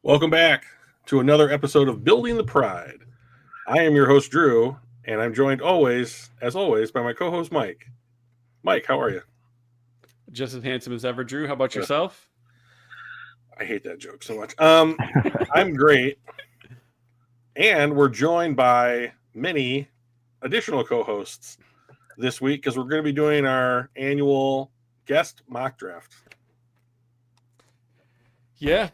Welcome back to another episode of Building the Pride. I am your host, Drew, and I'm joined as always, by my co-host, Mike. Mike, how are you? Just as handsome as ever, Drew. How about yourself? I hate that joke so much. I'm great. And we're joined by many additional co-hosts this week because we're going to be doing our annual guest mock draft. Yeah,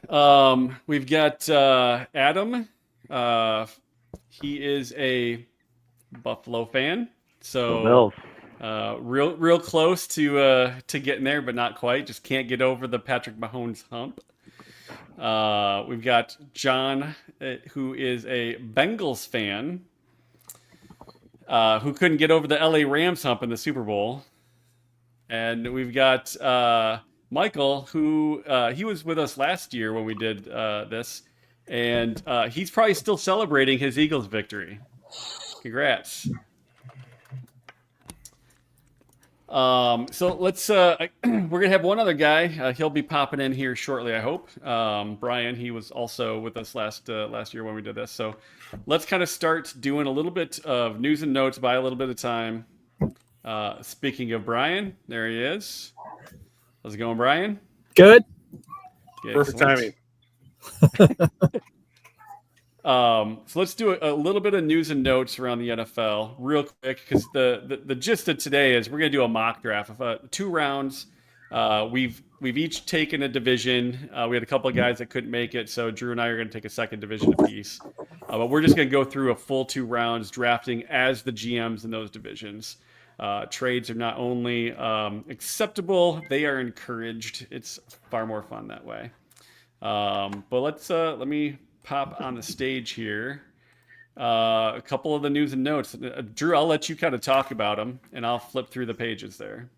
we've got Adam. He is a Buffalo fan, so real close to getting there, but not quite. Just can't get over the Patrick Mahomes hump. We've got John, who is a Bengals fan, who couldn't get over the LA Rams hump in the Super Bowl, and we've got Michael, who he was with us last year when we did this, and he's probably still celebrating his Eagles victory. Congrats. So let's we're gonna have one other guy. He'll be popping in here shortly, I hope. Brian, he was also with us last year when we did this. So let's kind of start doing a little bit of news and notes by a little bit of time. Speaking of Brian, there he is. How's it going, Brian? Good. Perfect timing. So let's do a little bit of news and notes around the NFL real quick, because the gist of today is we're going to do a mock draft of 2 rounds. We've each taken a division. We had a couple of guys that couldn't make it, so Drew and I are going to take a second division apiece. But we're just going to go through a full 2 rounds drafting as the GMs in those divisions. Trades are not only acceptable, they are encouraged. It's far more fun that way. But let me pop on the stage here. A couple of the news and notes. Drew, I'll let you kind of talk about them, and I'll flip through the pages there.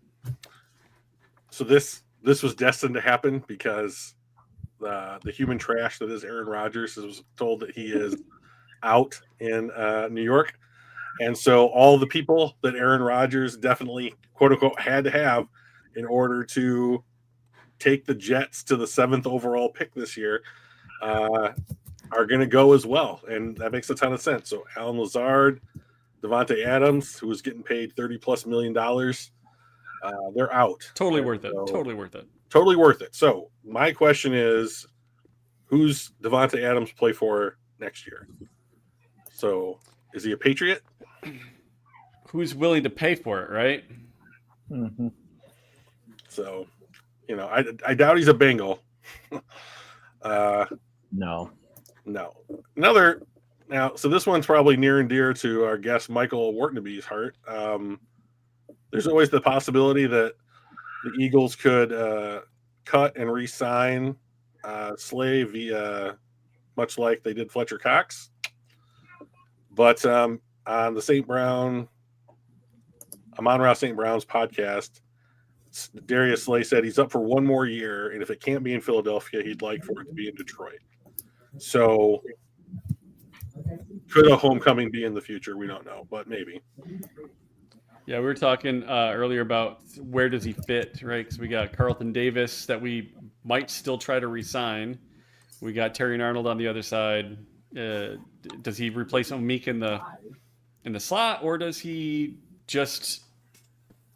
So this was destined to happen because the human trash that is Aaron Rodgers was told that he is out in New York. And so all the people that Aaron Rodgers definitely, quote unquote, had to have in order to take the Jets to the 7th overall pick this year are going to go as well. And that makes a ton of sense. So Alan Lazard, Davante Adams, who was getting paid $30+ million, they're out. Totally worth it. Totally worth it. Totally worth it. So my question is, who's Davante Adams play for next year? So is he a Patriot? Who's willing to pay for it, right? Mm-hmm. So, I doubt he's a Bengal. No. So this one's probably near and dear to our guest Michael Whartonabe's heart. There's always the possibility that the Eagles could cut and re-sign Slay via, much like they did Fletcher Cox. But on the Amon-Ra St. Brown's podcast, Darius Slay said he's up for one more year, and if it can't be in Philadelphia, he'd like for it to be in Detroit. So could a homecoming be in the future? We don't know, but maybe. Yeah, we were talking earlier about where does he fit, right? Because we got Carlton Davis that we might still try to re-sign. We got Terry Arnold on the other side. Does he replace Omik in the slot, or does he just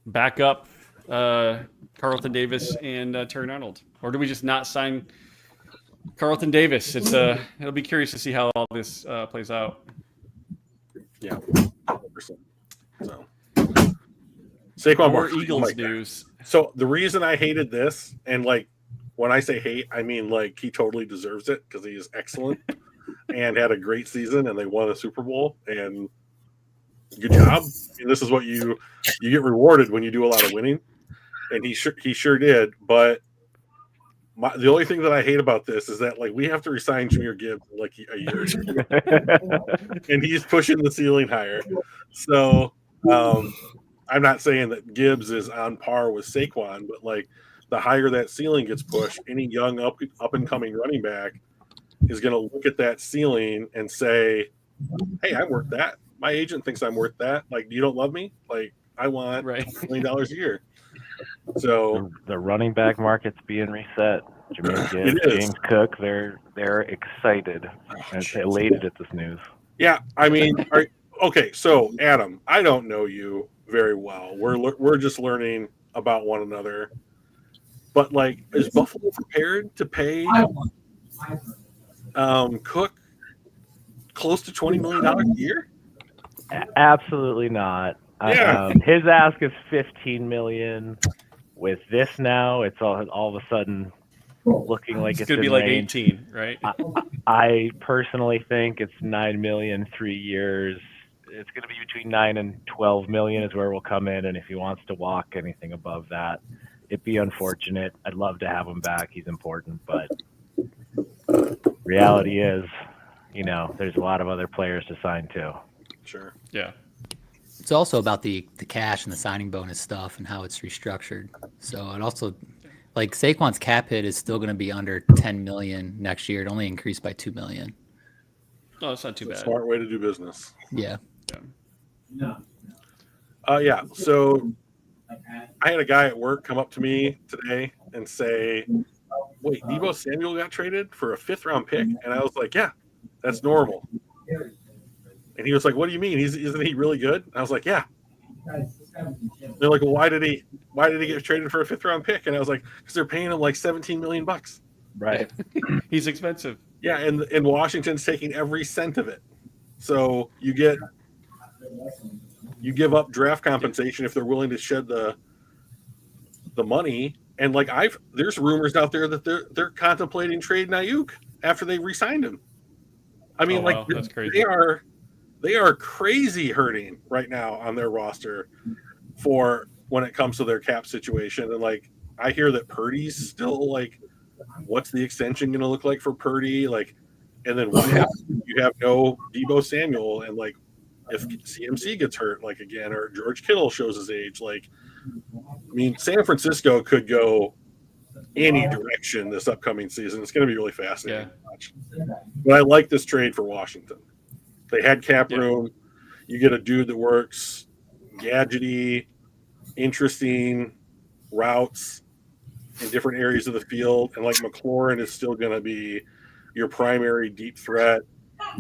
back up Carlton Davis and Terry Arnold, or do we just not sign Carlton Davis? It'll be curious to see how all this plays out. Yeah, 100%. So Saquon more Eagles news. So the reason I hated this, and when I say hate, I mean he totally deserves it because he is excellent and had a great season, and they won a Super Bowl. And good job. And this is what you get rewarded when you do a lot of winning, and he sure did. But the only thing that I hate about this is that we have to resign Jahmyr Gibbs a year, and he's pushing the ceiling higher. So I'm not saying that Gibbs is on par with Saquon, but the higher that ceiling gets pushed, any young up and coming running back is going to look at that ceiling and say, "Hey, I'm worth that. My agent thinks I'm worth that. You don't love me? I want $1 million a year." So the running back market's being reset. Jameer It Gibbs, is. James Cook, they're excited and elated at this news. Yeah, I mean, okay. So Adam, I don't know you very well. We're just learning about one another. But like, is Buffalo prepared to pay Cook close to $20 million a year? Absolutely not. Yeah. His ask is $15 million. With this now, it's all of a sudden looking like It's going to be like range. 18, right? I personally think it's $9 million, 3 years. It's going to be between 9 and 12 million is where we'll come in. And if he wants to walk anything above that, it'd be unfortunate. I'd love to have him back. He's important, but reality is, there's a lot of other players to sign too. Sure. Yeah. It's also about the cash and the signing bonus stuff and how it's restructured. So it also, like Saquon's cap hit is still going to be under 10 million next year. It only increased by 2 million. Oh, that's not too bad. Smart way to do business. Yeah. Yeah. So I had a guy at work come up to me today and say, "Wait, Deebo Samuel got traded for a 5th-round pick?" And I was like, "Yeah, that's normal." And he was like, "What do you mean? Isn't he really good?" And I was like, "Yeah." They're like, "Well, why did he get traded for a 5th-round pick?" And I was like, "Because they're paying him like $17 million." Right. He's expensive. Yeah, and Washington's taking every cent of it. So you give up draft compensation if they're willing to shed the money. And like there's rumors out there that they're contemplating trading Ayuk after they re-signed him. I mean, wow, that's crazy. They are crazy hurting right now on their roster for when it comes to their cap situation. And like I hear that Purdy's still like, what's the extension going to look like for Purdy? Like, and then what happens if you have no Deebo Samuel and like if CMC gets hurt like again or George Kittle shows his age, like I mean, San Francisco could go any direction this upcoming season. It's going to be really fascinating to watch. But I like this trade for Washington. They had cap room. You get a dude that works gadgety, interesting routes in different areas of the field. And like McLaurin is still going to be your primary deep threat. I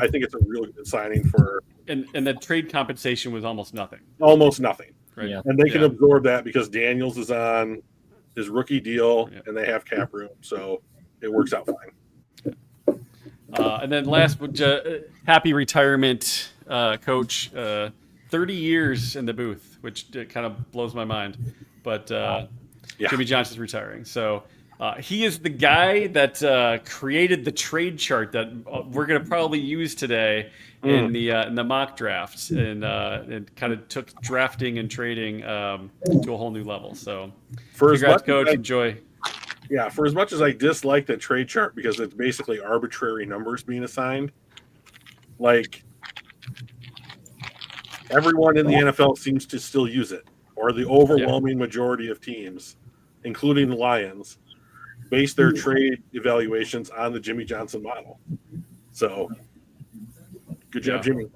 think it's a really good signing for. And the trade compensation was almost nothing. Almost nothing. Right. Yeah. And they can absorb that because Daniels is on his rookie deal and they have cap room. So it works out fine. And then last, happy retirement, Coach. 30 years in the booth, which kind of blows my mind. But Jimmy Johnson's retiring. So he is the guy that created the trade chart that we're going to probably use today in the mock draft, and kind of took drafting and trading to a whole new level. So congrats, Coach. Enjoy. Yeah, for as much as I dislike the trade chart because it's basically arbitrary numbers being assigned, like everyone in the NFL seems to still use it, or the overwhelming majority of teams, including the Lions, base their trade evaluations on the Jimmy Johnson model. So, good job, Jimmy.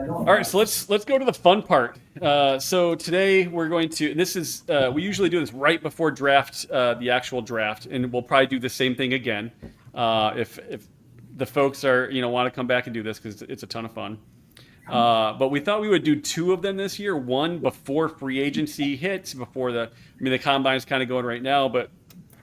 All right, so let's go to the fun part. So today we're going to. This is we usually do this right before draft, the actual draft, and we'll probably do the same thing again if the folks are want to come back and do this because it's a ton of fun. But we thought we would do 2 of them this year. One before free agency hits, before the combine's kind of going right now, but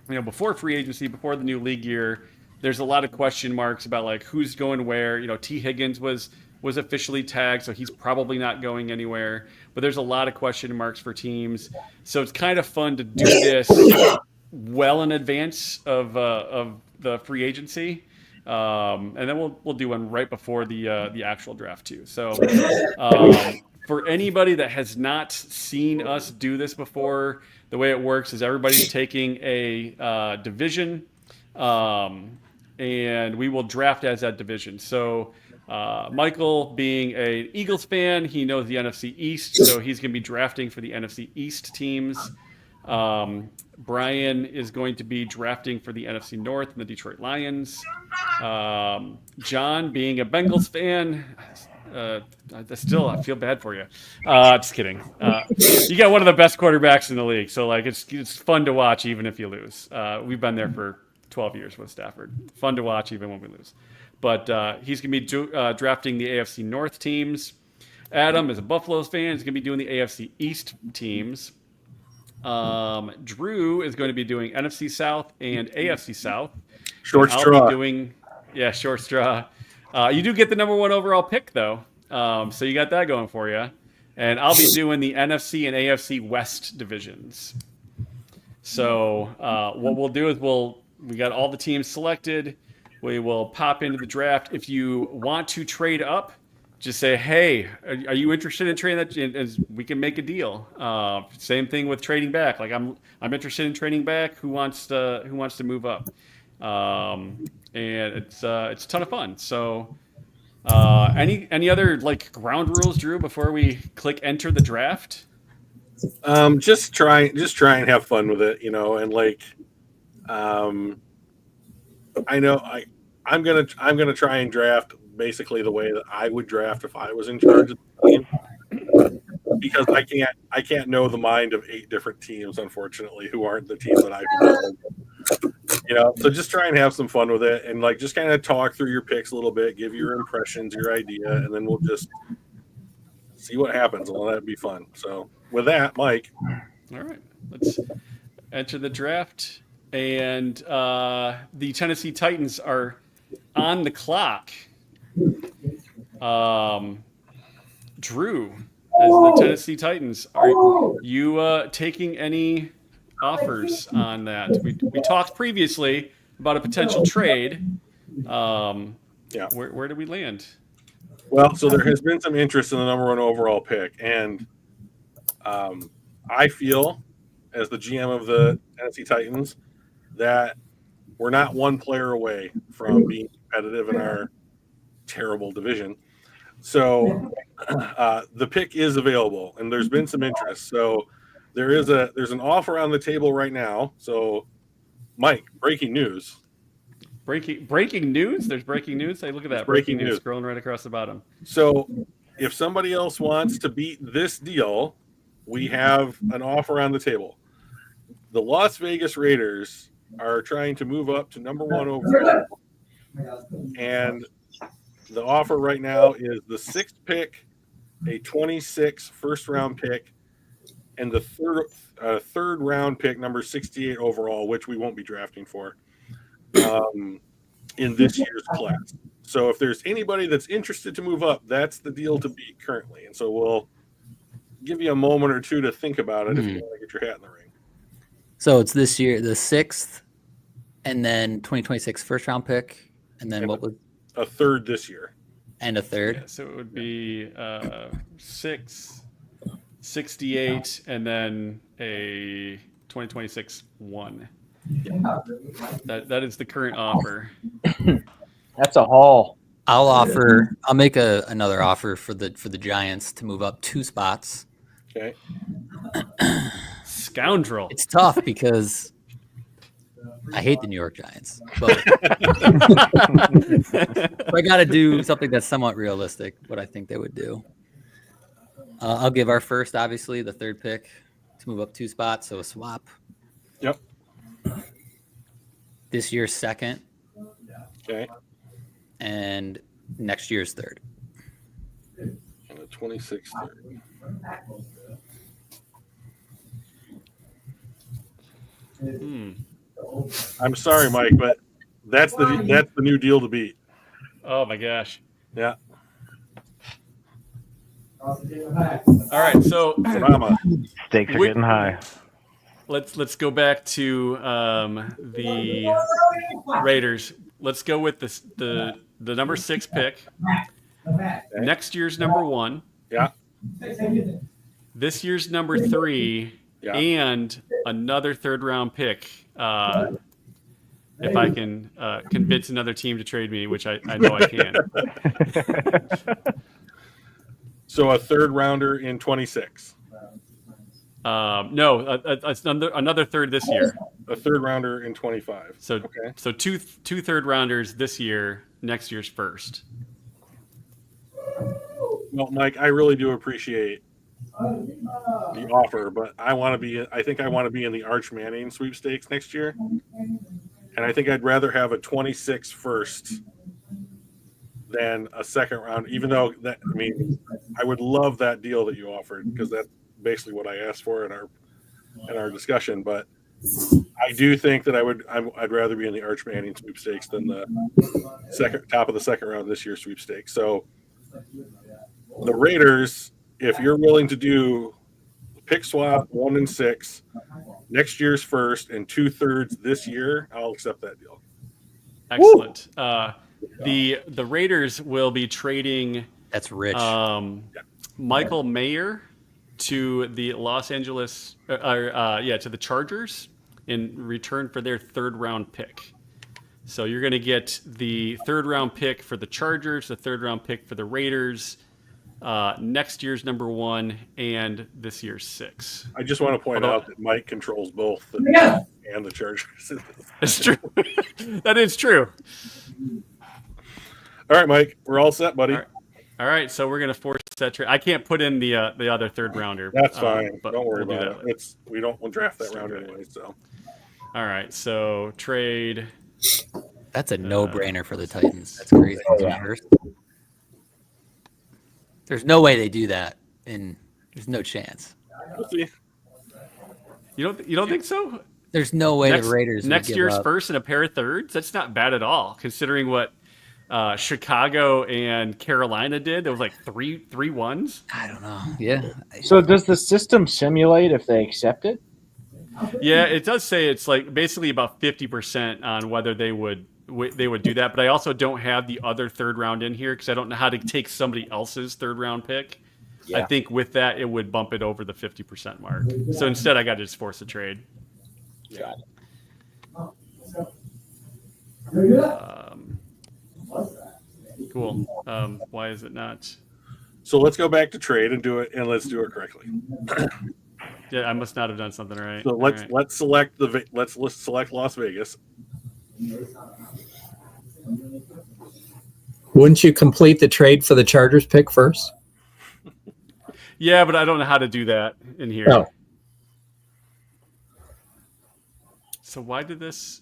before free agency, before the new league year, there's a lot of question marks about like who's going where. T. Higgins was officially tagged, so he's probably not going anywhere. But there's a lot of question marks for teams, so it's kind of fun to do this well in advance of the free agency. And then we'll do one right before the actual draft too. So for anybody that has not seen us do this before, the way it works is everybody's taking a division, and we will draft as that division. So Michael, being an Eagles fan, he knows the NFC East, so he's going to be drafting for the NFC East teams. Brian is going to be drafting for the NFC North and the Detroit Lions. John, being a Bengals fan, I feel bad for you. Just kidding. You got one of the best quarterbacks in the league, so like it's fun to watch even if you lose. We've been there for 12 years with Stafford. Fun to watch even when we lose. But he's going to be drafting the AFC North teams. Adam is a Buffaloes fan. He's going to be doing the AFC East teams. Drew is going to be doing NFC South and AFC South. Short I'll straw. be doing, short straw. You do get the number 1 overall pick, though. So you got that going for you. And I'll be doing the NFC and AFC West divisions. So what we'll do is we got all the teams selected. We will pop into the draft. If you want to trade up, just say, hey, are you interested in trading that? And we can make a deal. Same thing with trading back. Like I'm interested in trading back. Who wants to move up? And it's a ton of fun. So any other like ground rules, Drew, before we click enter the draft? Just try and have fun with it, and like I know I'm gonna try and draft basically the way that I would draft if I was in charge of the team, because I can't know the mind of 8 different teams, unfortunately, who aren't the team that I so just try and have some fun with it, and like just kind of talk through your picks a little bit, give your impressions, your idea, and then we'll just see what happens, and let it be fun. So with that, Mike. All right, let's enter the draft. And the Tennessee Titans are on the clock. Drew, as the Tennessee Titans, are you taking any offers on that? We talked previously about a potential trade. Yeah. Where did we land? Well, so there has been some interest in the number 1 overall pick, and I feel, as the GM of the Tennessee Titans, that we're not one player away from being competitive in our terrible division. So the pick is available, and there's been some interest. So there's an offer on the table right now. So, Mike, breaking news. Breaking news? There's breaking news? Hey, look at that. It's breaking news. Scrolling right across the bottom. So if somebody else wants to beat this deal, we have an offer on the table. The Las Vegas Raiders are trying to move up to number 1 overall. And the offer right now is the 6th pick, a 26 first-round pick, and the third round pick, number 68 overall, which we won't be drafting for, in this year's class. So if there's anybody that's interested to move up, that's the deal to beat currently. And so we'll give you a moment or two to think about it if you want to get your hat in the ring. So it's this year, the 6th, and then 2026 first round pick, and then what was a third this year? And a third. Yeah, so it would be 6, 68, and then a 2026 1. That is the current offer. That's a haul. I'll make another offer for the Giants to move up 2 spots. Okay. Scoundrel. It's tough because I hate the New York Giants, but I got to do something that's somewhat realistic, what I think they would do. I'll give our first, obviously, the 3rd pick to move up 2 spots, so a swap. Yep. This year's 2nd. Okay. And next year's 3rd. And a 26th third. I'm sorry, Mike, but that's the new deal to beat. Oh my gosh. Yeah. All right, so Drama. Stakes are getting high. let's go back to the Raiders. Let's go with the number 6 pick. Next year's number 1. Yeah. This year's number 3, Yeah. and another 3rd round pick. If I can convince another team to trade me, which I know I can. So a 3rd rounder in 26. No, another 3rd this year. A 3rd rounder in 25. So Okay. so two 3rd rounders this year. Next year's 1st. Well, Mike, I really do appreciate the offer, but I think I want to be in the Arch Manning sweepstakes next year. And I think I'd rather have a 26 first than a second round, even though I would love that deal that you offered because that's basically what I asked for in our discussion. But I do think that I'd rather be in the Arch Manning sweepstakes than the top of the second round this year's sweepstakes. So the Raiders, if you're willing to do pick swap 1 and 6, next year's first and 2/3 this year, I'll accept that deal. Excellent. The Raiders will be trading That's rich. Michael Mayer to the to the Chargers in return for their 3rd round pick. So you're going to get the 3rd round pick for the Chargers, the 3rd round pick for the Raiders, next year's number 1, and this year's 6. I just want to point out that Mike controls both the and the Chargers. It's true. That is true. All right, Mike, we're all set, buddy. All right, so we're gonna force that trade. I can't put in the other 3rd rounder. That's fine. But Don't worry we'll do about that it. We'll draft that round anyway. So, all right, so trade. That's a no-brainer for the Titans. That's crazy. There's no way they do that, and there's no chance. we'll see. You don't think so? There's no way the Raiders next would give year's up. first and a pair of 3rds. That's not bad at all, considering what Chicago and Carolina did. There was like three ones. I don't know. Yeah. So does the system simulate if they accept it? Yeah, it does say it's like basically about 50% on whether they would do that. But I also don't have the other 3rd round in here because I don't know how to take somebody else's 3rd round pick. Yeah. I think with that it would bump it over the 50% mark. So instead, I got to just force a trade. Got it. Cool. Why is it not? So let's go back to trade and do it, and let's do it correctly. Yeah, I must not have done something right. So let's select let's select Las Vegas. Wouldn't you complete the trade for the Chargers pick first? Yeah, but I don't know how to do that in here. Oh. So why did this?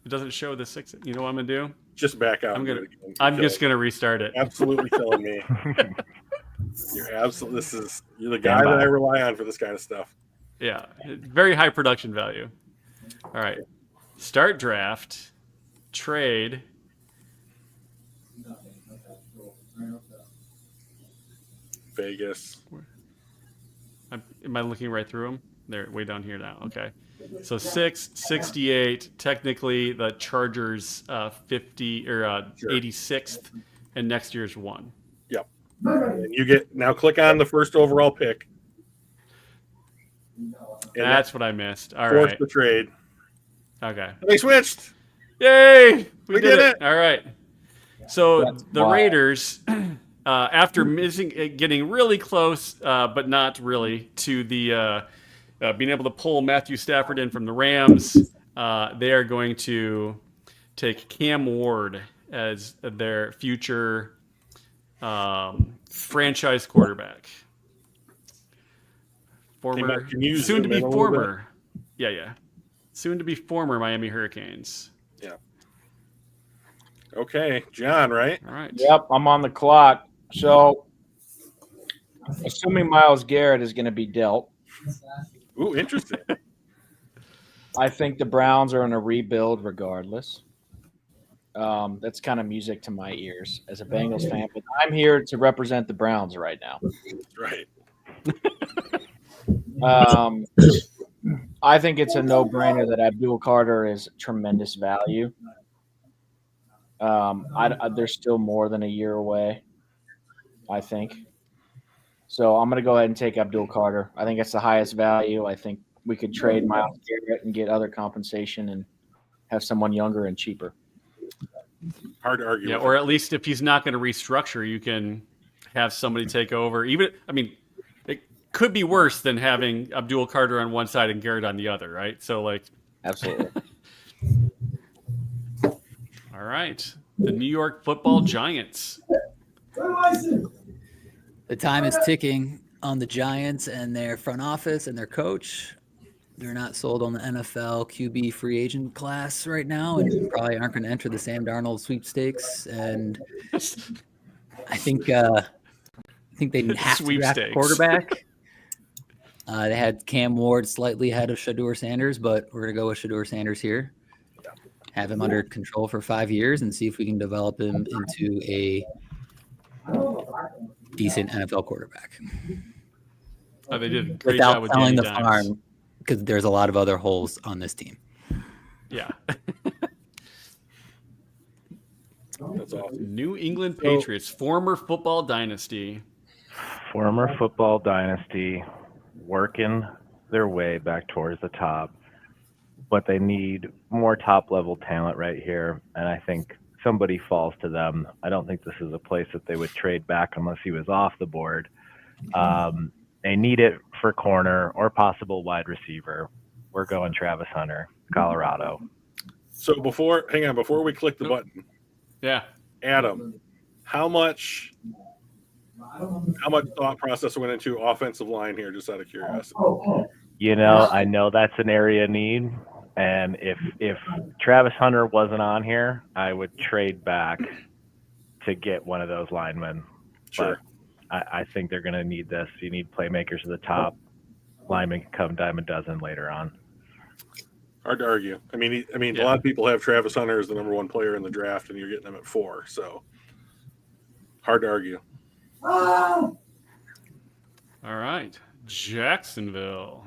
It doesn't show the 6. You know what I'm gonna do? Just back out. I'm just gonna restart it. Absolutely killing me. You're the guy that I rely on for this kind of stuff. Yeah, very high production value. All right, start draft, trade. Vegas. Am I looking right through them? They're way down here now. Okay. So 668, technically the Chargers 50 or 86th, and next year's 1. Yep. And you get now click on the first overall pick. And That's what I missed. All force right. the trade. Okay. They switched. Yay! We did it. All right. So That's the wild. Raiders, after getting really close, but not really, to the being able to pull Matthew Stafford in from the Rams, they are going to take Cam Ward as their future franchise quarterback. Former, Can you soon to zoom be in a little former, yeah, soon to be former Miami Hurricanes. Okay, John, right? All right. Yep, I'm on the clock. So, assuming Myles Garrett is going to be dealt, Ooh, interesting. I think the Browns are in a rebuild regardless. That's kind of music to my ears as a Bengals fan, but I'm here to represent the Browns right now. Right. I think it's a no-brainer that Abdul Carter is tremendous value. There's still more than a year away, I think. So I'm going to go ahead and take Abdul Carter. I think it's the highest value. I think we could trade Myles Garrett and get other compensation and have someone younger and cheaper. Hard to argue. Yeah, with or it. at least if he's not going to restructure, you can have somebody take over. It could be worse than having Abdul Carter on one side and Garrett on the other, right? So, Absolutely. all right, the New York Football Giants The time is ticking on the Giants and their front office and their coach. They're not sold on the NFL QB free agent class right now, and probably aren't going to enter the Sam Darnold sweepstakes. And I think they have to draft a Sweepstakes. quarterback. They had Cam Ward slightly ahead of Shedeur Sanders, but we're going to go with Shedeur Sanders here. Have him under control for 5 years and see if we can develop him into a decent NFL quarterback. Oh, they did a great Without job with selling Danny the Dimes. farm, because there's a lot of other holes on this team. Yeah. That's awesome. New England Patriots, former football dynasty. Former football dynasty, working their way back towards the top, but they need more top-level talent right here, and I think somebody falls to them. I don't think this is a place that they would trade back unless he was off the board. They need it for corner or possible wide receiver. We're going Travis Hunter, Colorado. So before we click the button, Yeah. Adam, how much thought process went into offensive line here, just out of curiosity? You know, I know that's an area need, and if Travis Hunter wasn't on here, I would trade back to get one of those linemen. Sure. But I think they're going to need this. You need playmakers at the top. Linemen can come dime a dozen later on. Hard to argue. I mean, Yeah. a lot of people have Travis Hunter as the number 1 player in the draft, and you're getting him at 4. So hard to argue. All right. Jacksonville.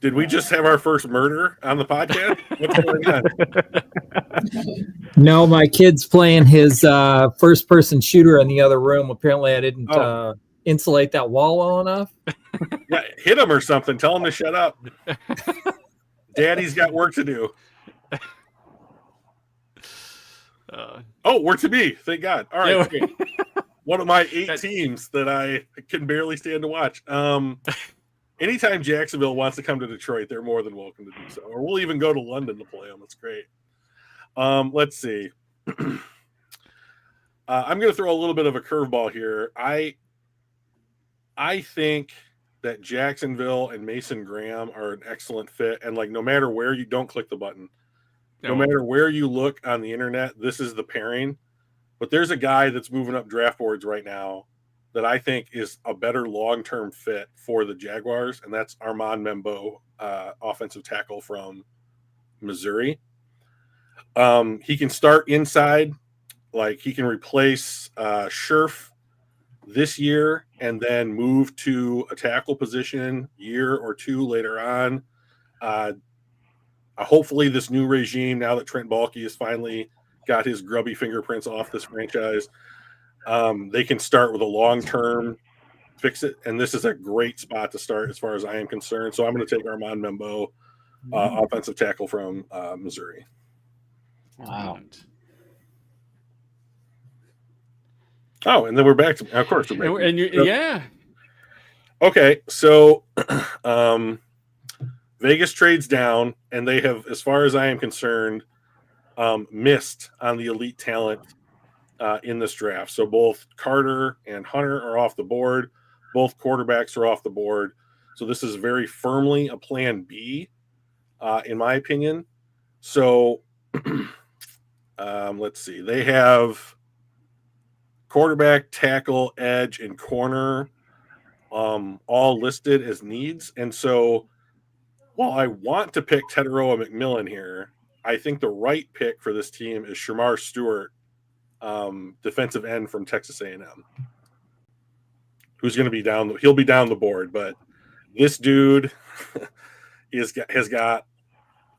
Did we just have our first murder on the podcast? What's going on? No, my kid's playing his first-person shooter in the other room. Apparently, I didn't insulate that wall well enough. Yeah, hit him or something. Tell him to shut up. Daddy's got work to do. Work to me. Thank God. All right. Yeah. One of my 8 teams that I can barely stand to watch. Anytime Jacksonville wants to come to Detroit, they're more than welcome to do so. Or we'll even go to London to play them. That's great. Let's see. I'm going to throw a little bit of a curveball here. I think that Jacksonville and Mason Graham are an excellent fit. And like, no matter where you don't click the button, no matter where you look on the internet, this is the pairing. But there's a guy that's moving up draft boards right now that I think is a better long-term fit for the Jaguars, and that's Armand Membo, offensive tackle from Missouri. He can start inside, like he can replace Scherf this year and then move to a tackle position year or 2 later on. Hopefully this new regime, now that Trent Baalke has finally got his grubby fingerprints off this franchise, they can start with a long-term fix it. And this is a great spot to start as far as I am concerned. So I'm going to take Armand Membo, offensive tackle from Missouri. Wow. Oh, and then we're back to, of course, we're back. And yeah. Okay, so Vegas trades down, and they have, as far as I am concerned, missed on the elite talent in this draft. So both Carter and Hunter are off the board. Both quarterbacks are off the board. So this is very firmly a plan B, in my opinion. So let's see. They have quarterback, tackle, edge, and corner all listed as needs. And so while I want to pick Teteroa McMillan here, I think the right pick for this team is Shamar Stewart, defensive end from Texas A&M, who's going to be down. He'll be down the board, but this dude has got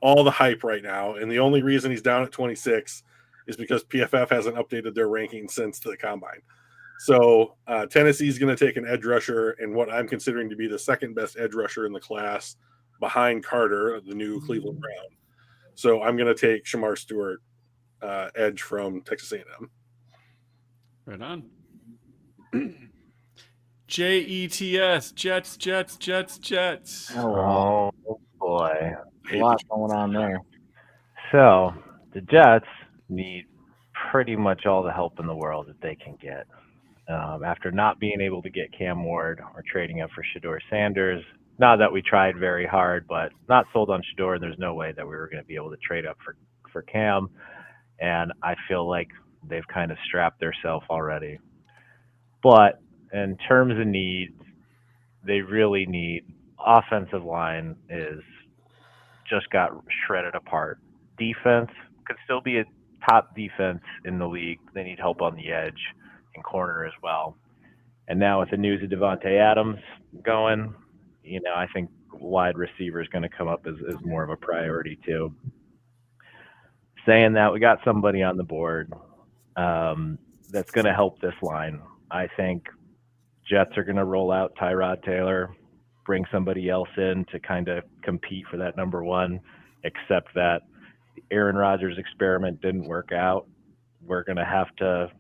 all the hype right now. And the only reason he's down at 26 is because PFF hasn't updated their rankings since the combine. So Tennessee's going to take an edge rusher and what I'm considering to be the second best edge rusher in the class behind Carter, the new Cleveland Brown. So I'm going to take Shamar Stewart, edge from Texas A&M. Right on. JETS, Jets. Oh, boy. A lot going on there. So the Jets need pretty much all the help in the world that they can get. After not being able to get Cam Ward or trading up for Shedeur Sanders, not that we tried very hard, but not sold on Shedeur. There's no way that we were going to be able to trade up for Cam. And I feel like they've kind of strapped themselves already. But in terms of needs, they really need offensive line is just got shredded apart. Defense could still be a top defense in the league. They need help on the edge and corner as well. And now with the news of Devontae Adams going, I think wide receiver is going to come up as more of a priority too. Saying that, we got somebody on the board that's going to help this line. I think Jets are going to roll out Tyrod Taylor, bring somebody else in to kind of compete for that number one, except that the Aaron Rodgers experiment didn't work out. We're going to have to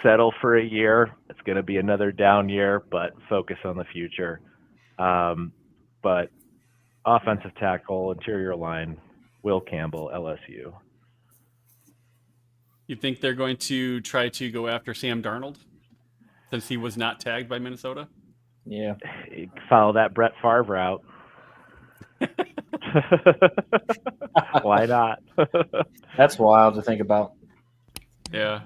settle for a year. It's going to be another down year, but focus on the future. But offensive tackle, interior line, Will Campbell, LSU. You think they're going to try to go after Sam Darnold since he was not tagged by Minnesota? Yeah. Follow that Brett Favre route. Why not? That's wild to think about. Yeah.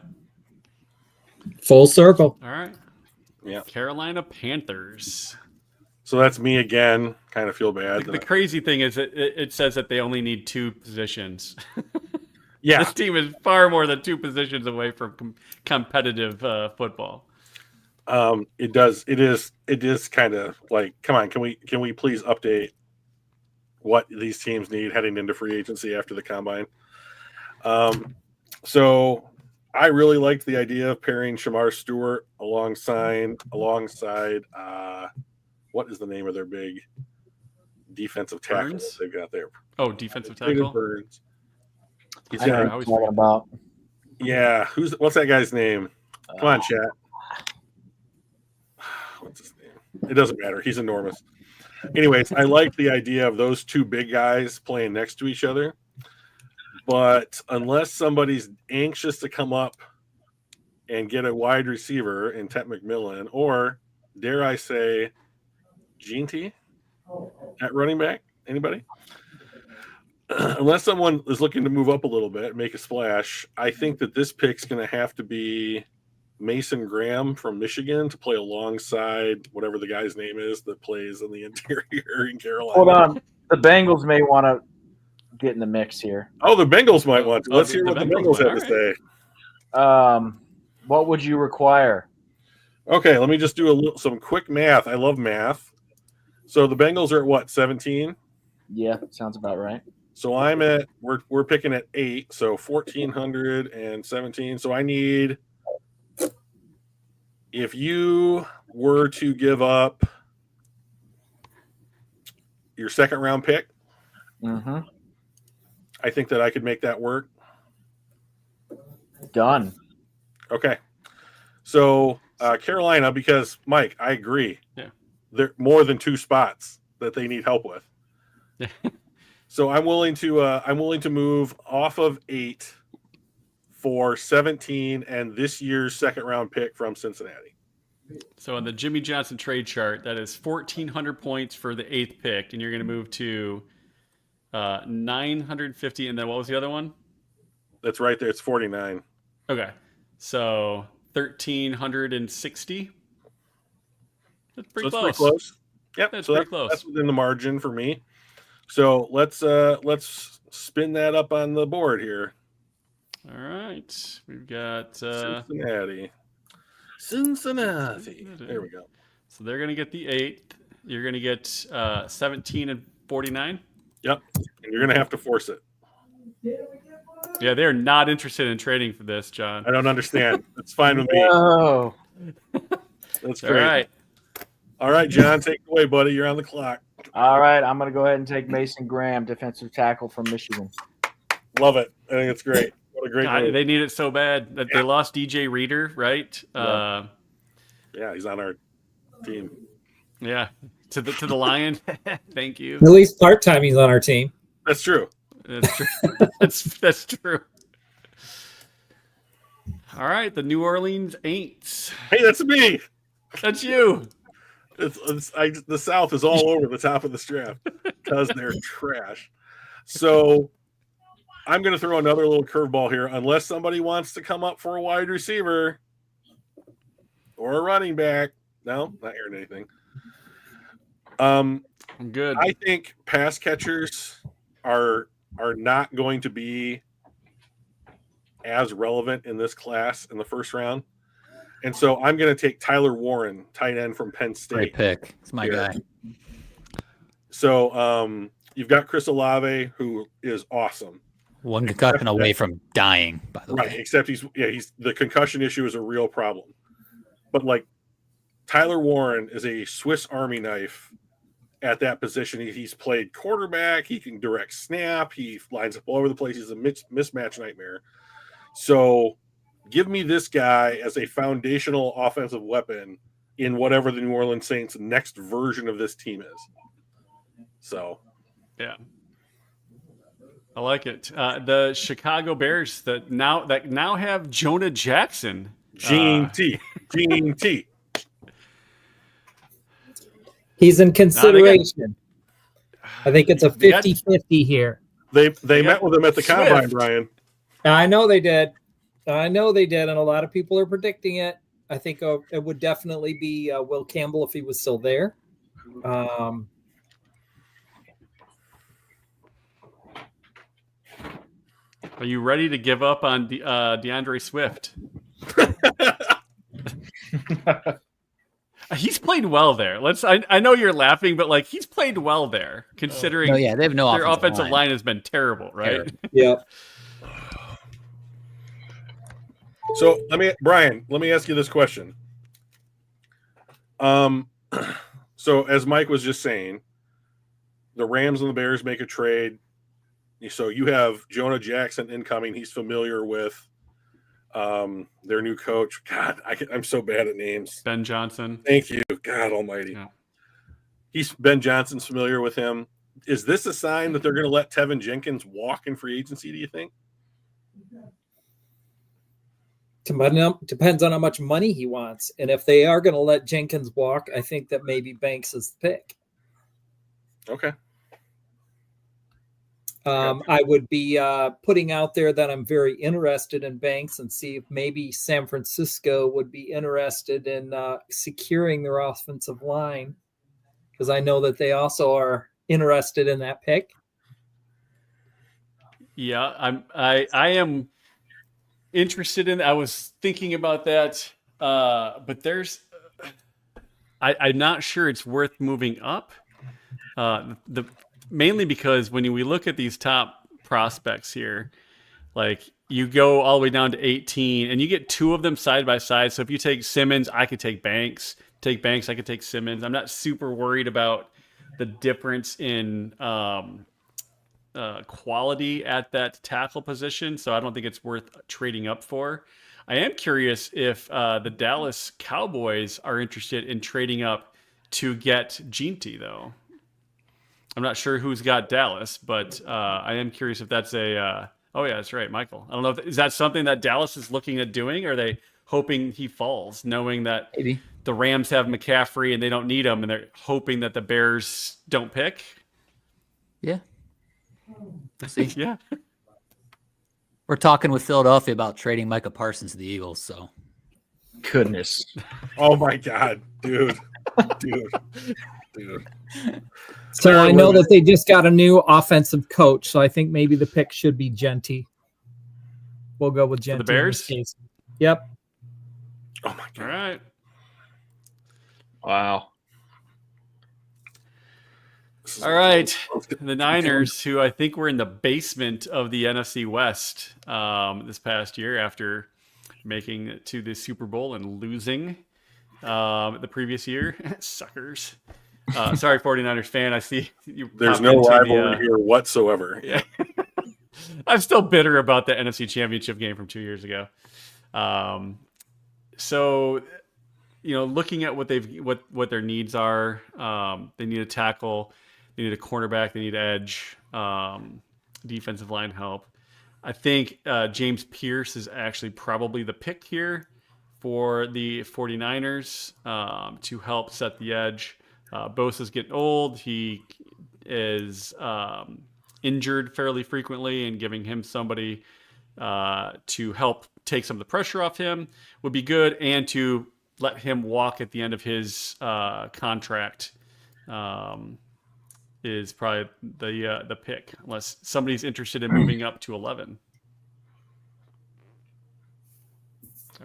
Full circle. All right. Yeah. Carolina Panthers. So that's me again. Kind of feel bad. The crazy thing is it says that they only need 2 positions. Yeah. This team is far more than 2 positions away from competitive football. It does. It is kind of like, come on, can we please update what these teams need heading into free agency after the combine? So I really liked the idea of pairing Shamar Stewart alongside what is the name of their big defensive tackle Burns? they've got there? Oh, defensive David tackle. Burns. He's I know got, what you're talking about. yeah. What's that guy's name? Come on, chat. What's his name? It doesn't matter. He's enormous. Anyways, I like the idea of those 2 big guys playing next to each other. But unless somebody's anxious to come up and get a wide receiver in Tet McMillan, or dare I say, Jeanty at running back, anybody? Unless someone is looking to move up a little bit, make a splash, I think that this pick's going to have to be Mason Graham from Michigan to play alongside whatever the guy's name is that plays in the interior in Carolina. Hold on. The Bengals may want to get in the mix here. Oh, the Bengals might want to. Oh, Let's hear what the Bengals have to say. What would you require? Okay, let me just do some quick math. I love math. So the Bengals are at what, 17? Yeah, sounds about right. So we're picking at 8, so 1,417. So I need, if you were to give up your second round pick, Mm-hmm. I think that I could make that work. Done. Okay. So Carolina, because Mike, I agree. Yeah. There are more than 2 spots that they need help with. So I'm willing to move off of 8 for 17 and this year's second round pick from Cincinnati. So on the Jimmy Johnson trade chart, that is 1,400 points for the 8th pick, and you're going to move to 950. And then what was the other one? That's right there. It's 49. Okay, so 1,360. That's pretty So close. it's pretty close. Yep. That's so pretty close. That's within the margin for me. So let's spin that up on the board here. All right, we've got Cincinnati. There we go. So they're going to get the 8th. You're going to get 17 and 49. Yep. And you're going to have to force it. Yeah, they're not interested in trading for this, John. I don't understand. It's fine with me. Oh, That's All great. right. All right, John, take it away, buddy. You're on the clock. all right. I'm going to go ahead and take Mason Graham, defensive tackle from Michigan. Love it. I think it's great. What a great God, move. they need it so bad that they lost DJ Reader, right? Yeah. Yeah, he's on our team. Yeah, to the Lion. Thank you. At least part time he's on our team. That's true. That's true. That's true. All right, the New Orleans Aints. Hey, that's me. That's you. The South is all over the top of this draft because they're trash. So I'm going to throw another little curveball here. Unless somebody wants to come up for a wide receiver or a running back. No, not hearing anything. I'm good. I think pass catchers are not going to be as relevant in this class in the first round. And so I'm going to take Tyler Warren, tight end from Penn State. Great pick. It's my guy. So you've got Chris Olave, who is awesome. One concussion away from dying, by the Right, way. except he's the concussion issue is a real problem. But like Tyler Warren is a Swiss Army knife at that position. He's played quarterback. He can direct snap. He lines up all over the place. He's a mismatch nightmare. So give me this guy as a foundational offensive weapon in whatever the New Orleans Saints' next version of this team is. So, yeah, I like it. The Chicago Bears that now have Jonah Jackson. Gene T. He's in consideration. I think it's a 50-50 here. They met with him at the Swift. combine, Brian. I know they did. And a lot of people are predicting it. I think it would definitely be Will Campbell if he was still there. Are you ready to give up on DeAndre Swift? He's played well there. I know you're laughing, but like he's played well there, considering They have no their offensive line has been terrible, right? Yep. So Brian, let me ask you this question. So as Mike was just saying, the Rams and the Bears make a trade. So you have Jonah Jackson incoming. He's familiar with their new coach. God, I'm so bad at names. Ben Johnson. Thank you. God almighty. Yeah. Ben Johnson's familiar with him. Is this a sign that they're going to let Tevin Jenkins walk in free agency, do you think? Depends on how much money he wants. And if they are going to let Jenkins walk, I think that maybe Banks is the pick. Okay. I would be putting out there that I'm very interested in Banks and see if maybe San Francisco would be interested in securing their offensive line, because I know that they also are interested in that pick. Yeah, I am interested in. I was thinking about that, but I'm not sure it's worth moving up. Mainly because when we look at these top prospects here, like you go all the way down to 18 and you get two of them side by side. So if you take Simmons, I could take Banks. Take Banks, I could take Simmons. I'm not super worried about the difference in quality at that tackle position. So I don't think it's worth trading up for. I am curious if the Dallas Cowboys are interested in trading up to get Ginty, though. I'm not sure who's got Dallas, but I am curious if that's a. Oh yeah, that's right, Michael. I don't know. Is that something that Dallas is looking at doing? Or are they hoping he falls, knowing that Maybe the Rams have McCaffrey and they don't need him, and they're hoping that the Bears don't pick? Yeah. We'll see. Yeah. We're talking with Philadelphia about trading Micah Parsons to the Eagles. So Goodness. Oh my God, dude. So I know that they just got a new offensive coach, so I think maybe the pick should be Genty. We'll go with Genty. the Bears? Yep. Oh my God. All right. Wow. All right. The Niners, who I think were in the basement of the NFC West this past year after making it to the Super Bowl and losing the previous year. Suckers. Sorry, 49ers fan. I see you. There's popped no into rivalry here whatsoever. Yeah. I'm still bitter about the NFC Championship game from 2 years ago. So, looking at what their needs are, they need a tackle, they need a cornerback, they need edge, defensive line help. I think James Pierce is actually probably the pick here for the 49ers to help set the edge. Bosa's getting old. He is injured fairly frequently, and giving him somebody to help take some of the pressure off him would be good, and to let him walk at the end of his contract is probably the pick, unless somebody's interested in moving up to 11.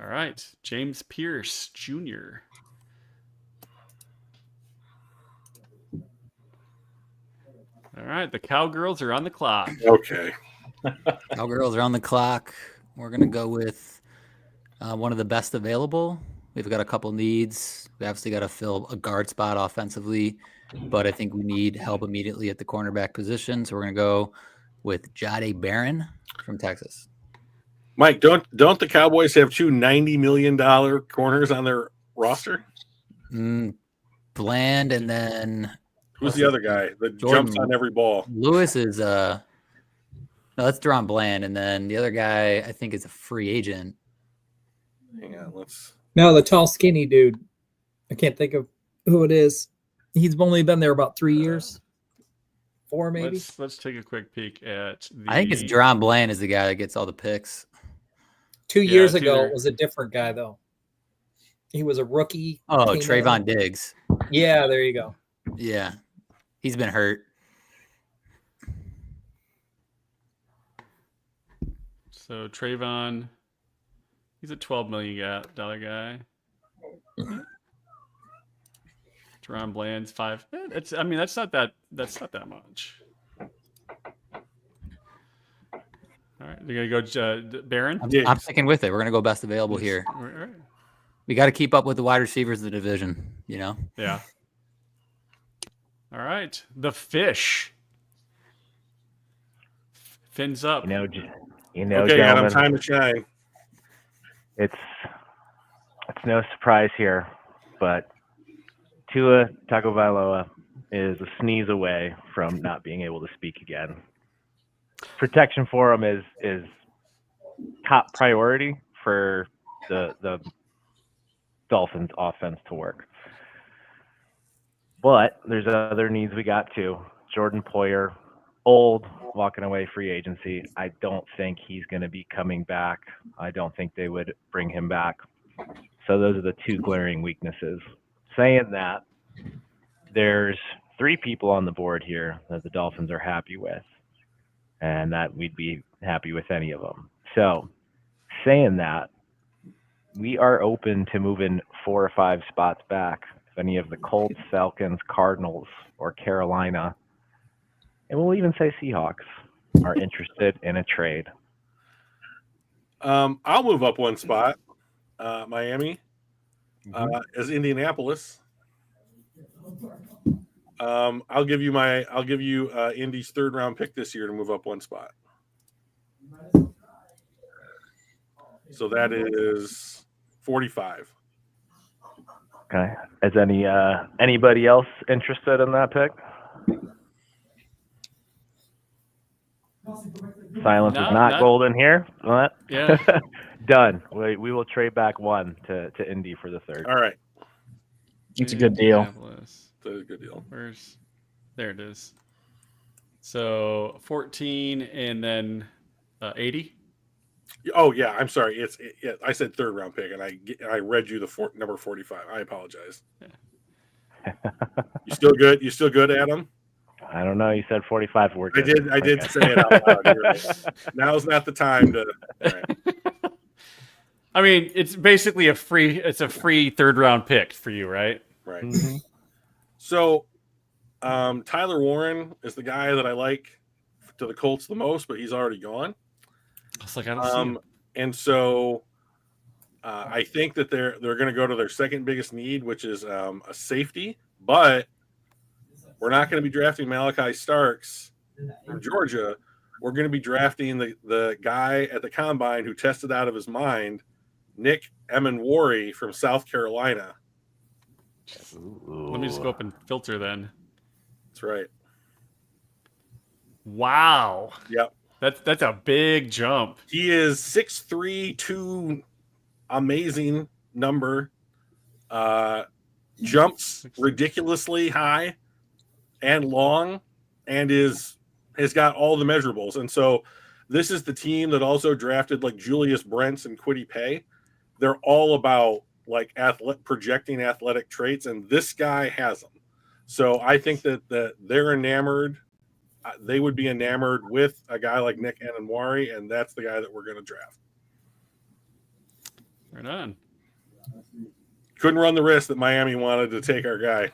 All right, James Pierce Jr. All right, the Cowgirls are on the clock. Okay. Cowgirls are on the clock. We're going to go with one of the best available. We've got a couple needs. We obviously got to fill a guard spot offensively, but I think we need help immediately at the cornerback position. So we're going to go with Jahdae Barron from Texas. Mike, don't the Cowboys have two $90 million corners on their roster? Bland, and then who's the other guy that Jordan jumps on every ball? Lewis is no, that's Deron Bland, and then the other guy I think is a free agent. Hang on, let's. No, the tall, skinny dude. I can't think of who it is. He's only been there about 3 years, 4 maybe. Let's take a quick peek at the. I think it's Deron Bland is the guy that gets all the picks. 2 years it's ago, either- it was a different guy though. He was a rookie. Oh, came Trayvon in. Diggs. Yeah, there you go. Yeah, he's been hurt. So Trayvon, he's a $12 million guy. Deron Bland's 5. That's not that much. All right, they're gonna go Barron. I'm sticking with it. We're gonna go best available here. All right. We got to keep up with the wide receivers of the division. You know. Yeah. All right, the Fish. Fins up. You know, Okay, Adam, gentlemen, time to shine. it's no surprise here, but Tua Tagovailoa is a sneeze away from not being able to speak again. Protection for him is top priority for the Dolphins offense to work. But there's other needs we got too. Jordan Poyer, old, walking away free agency. I don't think he's going to be coming back. I don't think they would bring him back. So those are the two glaring weaknesses. Saying that, there's 3 people on the board here that the Dolphins are happy with, and that we'd be happy with any of them. So saying that, we are open to moving 4 or 5 spots back. If any of the Colts, Falcons, Cardinals, or Carolina, and we'll even say Seahawks, are interested in a trade. I'll move up 1 spot. Miami as Indianapolis. I'll give you Indy's 3rd round pick this year to move up 1 spot. So that is 45. Okay. Is anybody else interested in that pick? Silence No, is not not- golden here. What? Yeah. Done. We will trade back 1 to Indy for the 3rd. All right, It's a good deal. Indianapolis. that's a good deal. There it is. So 14 and then 80. Oh yeah, I'm sorry. I said 3rd round pick, and I read you the number 45. I apologize. You still good? You still good, Adam? I don't know. You said 45. We're I good. did say it out loud. You're right. Now's not the time to. All right. I mean, it's basically a free 3rd round pick for you, right? Right. Mhm. So, Tyler Warren is the guy that I like to the Colts the most, but he's already gone. I was like, I don't see him. And so, I think that they're going to go to their second biggest need, which is a safety. But we're not going to be drafting Malachi Starks from Georgia. We're going to be drafting the guy at the combine who tested out of his mind, Nick Emenwari from South Carolina. Let me just go up and filter then. That's right. Wow. Yep. That's a big jump. He is 6'3", 2 amazing number. Jumps ridiculously high and long, and has got all the measurables. And so this is the team that also drafted like Julius Brents and Kwity Paye. They're all about like projecting athletic traits, and this guy has them. So I think that they're enamored. They would be enamored with a guy like Nick Ananwari, and that's the guy that we're going to draft. Right on. Couldn't run the risk that Miami wanted to take our guy.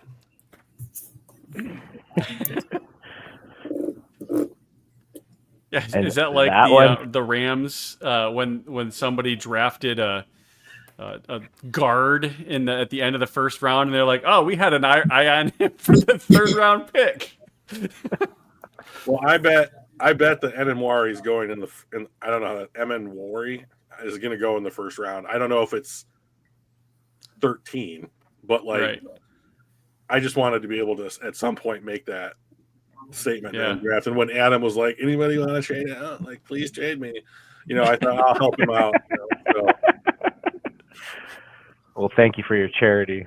Yeah, And is that like that the Rams when somebody drafted a guard at the end of the first round, and they're like, "Oh, we had an eye on him for the third round pick." Well, I bet that Ananwari is going in I don't know, Ananwari is going to go in the first round. I don't know if it's 13, but like, Right. I just wanted to be able to at some point make that statement Yeah. in the draft. And when Adam was like, "Anybody want to trade out? Like, please trade me," I thought I'll help him out. So. Well, thank you for your charity.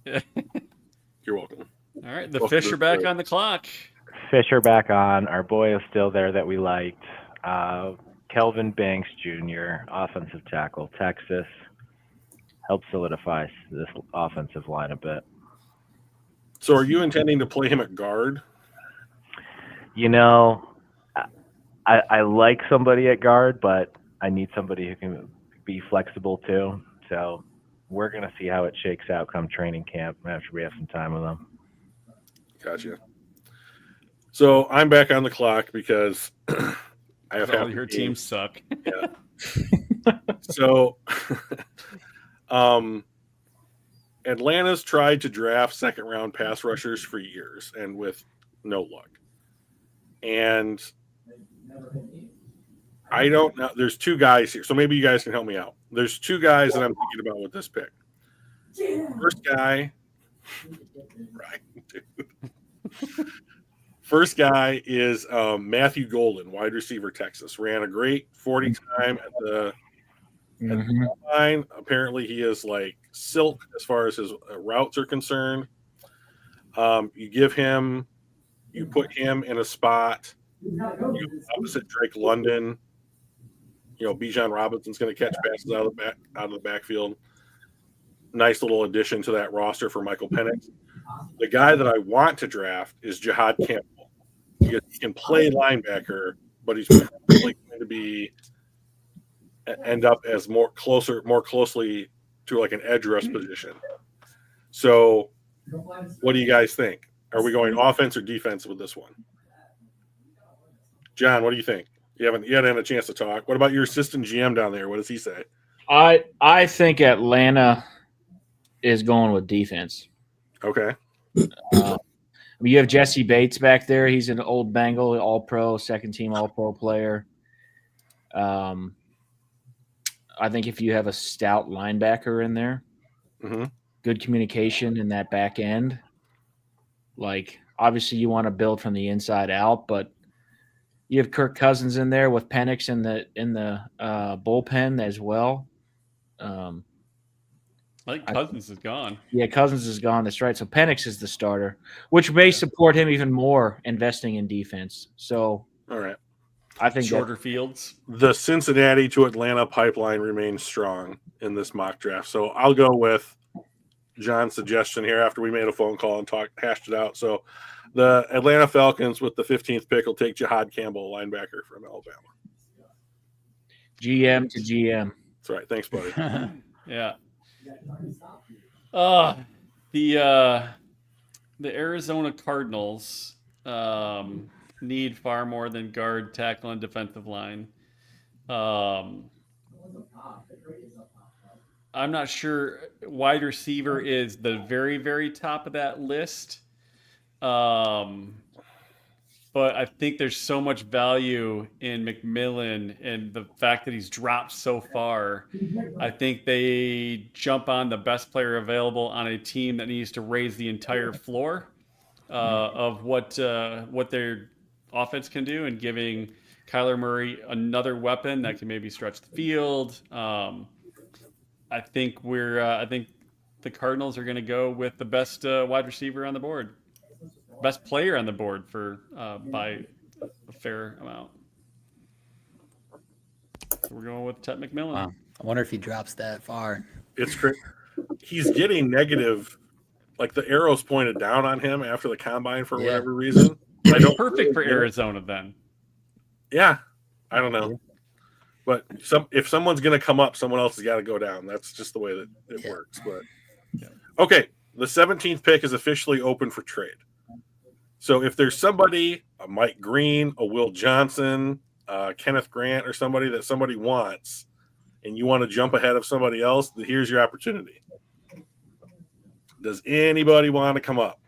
You're welcome. All right, the Well, fish are back good. on the clock. Fisher back on. Our boy is still there that we liked. Kelvin Banks Jr., offensive tackle, Texas. Helped solidify this offensive line a bit. So are you intending to play him at guard? I like somebody at guard, but I need somebody who can be flexible too. So we're going to see how it shakes out come training camp after we have some time with them. Gotcha. So I'm back on the clock because I have All half your the team. teams suck. So Atlanta's tried to draft second round pass rushers for years and with no luck. And I don't know. There's two guys here. So maybe you guys can help me out. There's two guys that I'm thinking about with this pick. First guy, right, dude. First guy is Matthew Golden, wide receiver, Texas. Ran a great 40 time at the line. Apparently, he is like silk as far as his routes are concerned. You put him in a spot opposite Drake London. Bijan Robinson's going to catch passes out of the backfield. Nice little addition to that roster for Michael Penix. The guy that I want to draft is Jihad Campbell. He can play linebacker, but he's probably going to end up as more closely to like an edge rush position. So, what do you guys think? Are we going offense or defense with this one? John, what do you think? You haven't had a chance to talk. What about your assistant GM down there? What does he say? I think Atlanta is going with defense. Okay. You have Jesse Bates back there. He's an old Bengal, all-pro, second-team all-pro player. I think if you have a stout linebacker in there, good communication in that back end, like obviously you want to build from the inside out, but you have Kirk Cousins in there with Penix in the bullpen as well. I think Cousins is gone. Yeah, Cousins is gone. That's right. So Penix is the starter, which may support him even more investing in defense. So, all right. I think Shorter fields. The Cincinnati to Atlanta pipeline remains strong in this mock draft. So I'll go with John's suggestion here after we made a phone call and hashed it out. So the Atlanta Falcons with the 15th pick will take Jihad Campbell, linebacker from Alabama. GM to GM. That's right. Thanks, buddy. Yeah. The Arizona Cardinals need far more than guard, tackle, and defensive line. I'm not sure wide receiver is the very, very top of that list. But I think there's so much value in McMillan and the fact that he's dropped so far. I think they jump on the best player available on a team that needs to raise the entire floor of what they're offense can do, and giving Kyler Murray another weapon that can maybe stretch the field. I think the Cardinals are going to go with the best wide receiver on the board, best player on the board for by a fair amount. So we're going with Ted McMillan. Wow. I wonder if he drops that far. It's he's getting negative, like the arrows pointed down on him after the combine for whatever reason. I don't Perfect for Arizona then. Yeah, I don't know, but if someone's going to come up, someone else has got to go down. That's just the way that it works. But okay, the 17th pick is officially open for trade. So if there's somebody, a Mike Green, a Will Johnson, Kenneth Grant, or somebody that somebody wants, and you want to jump ahead of somebody else, here's your opportunity. Does anybody want to come up?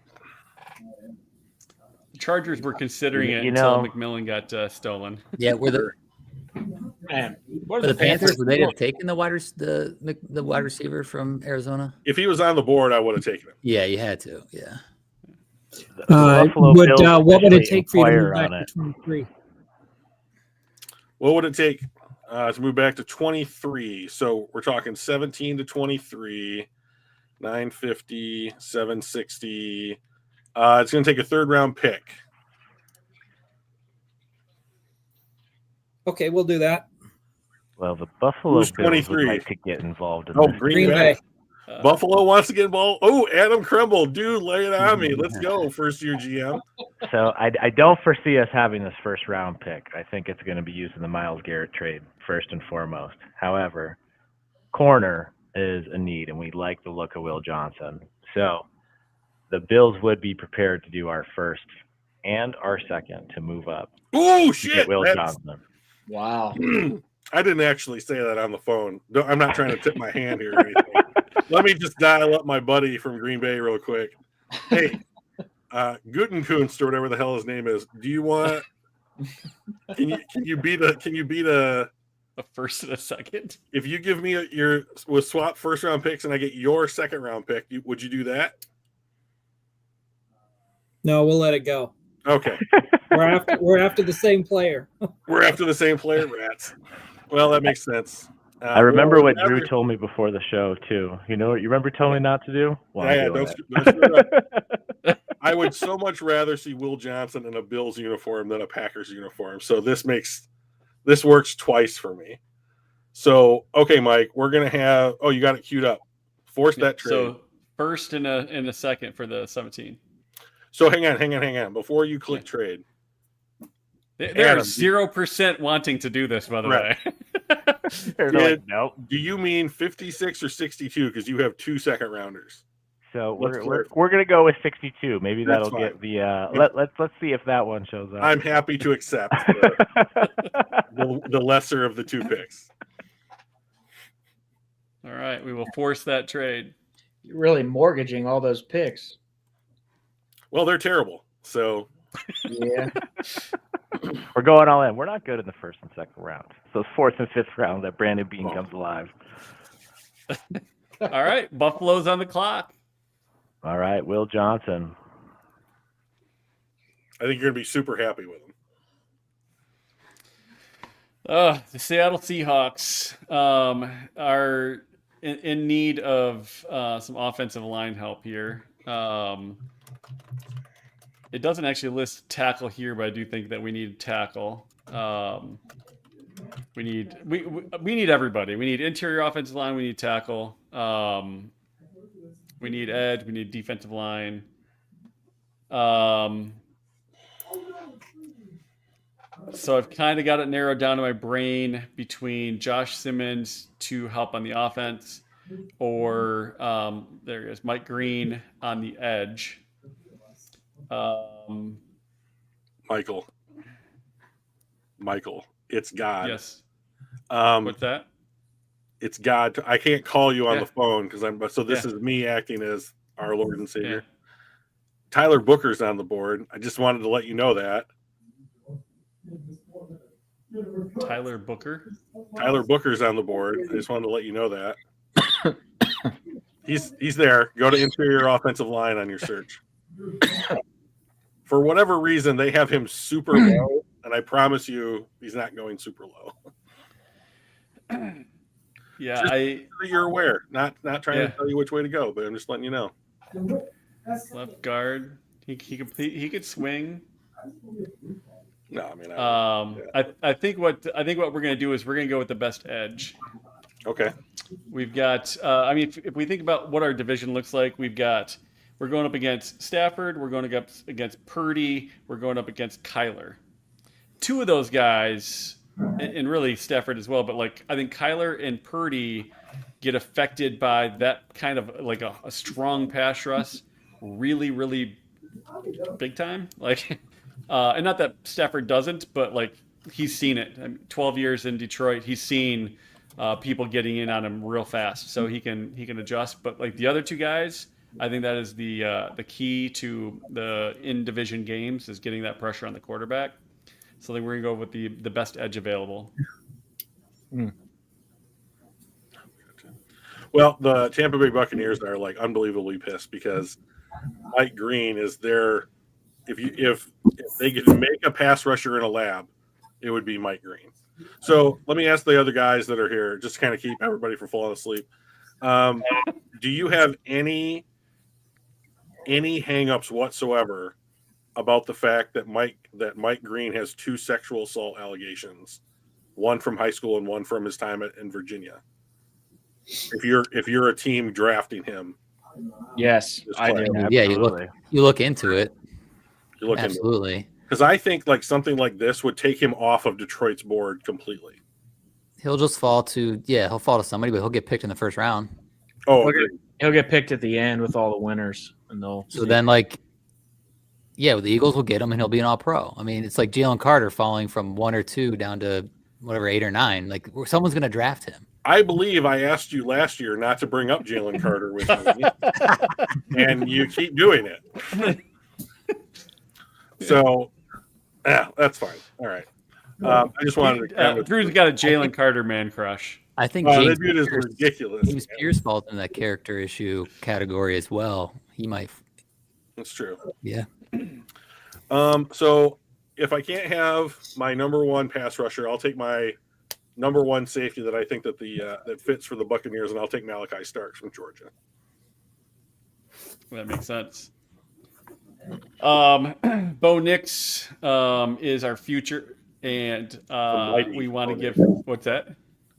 The Chargers were considering it You until know- McMillan got stolen. Yeah, were the Man, what were the Panthers would they have taken the wide receiver from Arizona? If he was on the board, I would have taken him. Yeah, you had to. Yeah. The Buffalo Bills What would it officially take for you to inquire move back on to it. 23? What would it take to move back to 23? So we're talking 17 to 23, 950, 760. It's going to take a third round pick. Okay, we'll do that. Well, the Buffalo Who's Bills 23? would like to get involved in Oh, this. Green Bay. Uh, Buffalo wants to get involved. Oh, Adam Kremble, dude, lay it on me. Let's go, first year GM. So I don't foresee us having this first round pick. I think it's going to be used in the Myles Garrett trade first and foremost. However, corner is a need, and we like the look of Will Johnson. So the Bills would be prepared to do our first and our second to move up Oh to shit! get Will That's- Johnson. wow. I didn't actually say that on the phone. I'm not trying to tip my hand here or anything. Let me just dial up my buddy from Green Bay real quick. Hey, Gutenkunst or whatever the hell his name is. Do you want? Can you beat a? a first and a second. If you give me with swap first round picks and I get your second round pick, would you do that? No, we'll let it go. Okay, We're after the same player. we're after the same player, rats. Well, that makes sense. I remember what whatever- Drew told me before the show too. You know what? You remember telling me not to do? Well, Yeah, I'm doing don't screw it up. I would so much rather see Will Johnson in a Bills uniform than a Packers uniform. So this works twice for me. So okay, Mike, we're gonna have. Oh, you got it queued up. Force that trade. So first and a second for the 17. So hang on. Before you click trade, They're Adam, 0% wanting to do this, by the Right. way. They're Yeah. like, nope. do you mean 56 or 62? Because you have 2 second rounders. So Let's we're gonna go with 62. Maybe That's that'll get fine. the let's see if that one shows up. I'm happy to accept the lesser of the 2 picks. All right, we will force that trade. You're really mortgaging all those picks. Well, they're terrible. So Yeah. We're going all in. We're not good in the first and second round. So it's fourth and fifth round that Brandon Bean comes alive. All right, Buffalo's on the clock. All right, Will Johnson. I think you're gonna be super happy with them. The Seattle Seahawks are in need of some offensive line help here. It doesn't actually list tackle here, but I do think that we need tackle. We need everybody. We need interior offensive line. We need tackle. We need edge. We need defensive line. So I've kind of got it narrowed down to my brain between Josh Simmons to help on the offense, or there he is, Mike Green on the edge. Michael, it's God. Yes. Um, What's that? it's God. I can't call you on Yeah. the phone because this Yeah. is me acting as our Lord and Savior. Yeah. Tyler Booker's on the board. I just wanted to let you know that. Tyler Booker. Tyler Booker's on the board. I just wanted to let you know that. He's there. Go to interior offensive line on your search. for whatever reason, they have him super low, and I promise you, he's not going super low. Yeah, Just so you're aware, not trying Yeah. to tell you which way to go, but I'm just letting you know. left guard. He could swing. No, I mean, I think what we're gonna do is we're gonna go with the best edge. okay. We've got. I mean, if we think about what our division looks like, we're going up against Stafford. We're going up against Purdy. We're going up against Kyler. Two of those guys, and really Stafford as well. But like, I think Kyler and Purdy get affected by that kind of like a strong pass rush, really, really big time. Like, and not that Stafford doesn't, but like he's seen it. I mean, 12 years in Detroit, he's seen people getting in on him real fast, so he can adjust. But like the other two guys, I think that is the key to the in division games is getting that pressure on the quarterback. So then we're gonna go with the best edge available. Well, the Tampa Bay Buccaneers are like unbelievably pissed because Mike Green is there. If they could make a pass rusher in a lab, it would be Mike Green. So let me ask the other guys that are here, just to kind of keep everybody from falling asleep. Do you have any hangups whatsoever about the fact that Mike Green has 2 sexual assault allegations, one from high school and one from his time in Virginia? If you're a team drafting him, Yes, I do. Yeah, Absolutely. you look into it. you look into it. Absolutely. Because I think like something like this would take him off of Detroit's board completely. He'll just fall to somebody, but he'll get picked in the first round. Oh, Okay. He'll get picked at the end with all the winners, and they'll. So then, like, yeah, the Eagles will get him, and he'll be an All-Pro. I mean, it's like Jalen Carter falling from 1 or 2 down to whatever 8 or 9. Like, someone's going to draft him. I believe I asked you last year not to bring up Jalen Carter with me, and you keep doing it. So, that's fine. All right. I just wanted to. Drew's got a Jalen Carter man crush. I think Oh, James that dude is Pierce, ridiculous. James Pierce falls in that character issue category as well. He might, That's true. yeah. So if I can't have my number 1 pass rusher, I'll take my number 1 safety that I think that that fits for the Buccaneers, and I'll take Malachi Starks from Georgia. That makes sense. Bo Nix is our future, and mighty we want to Bo give Nix. what's that?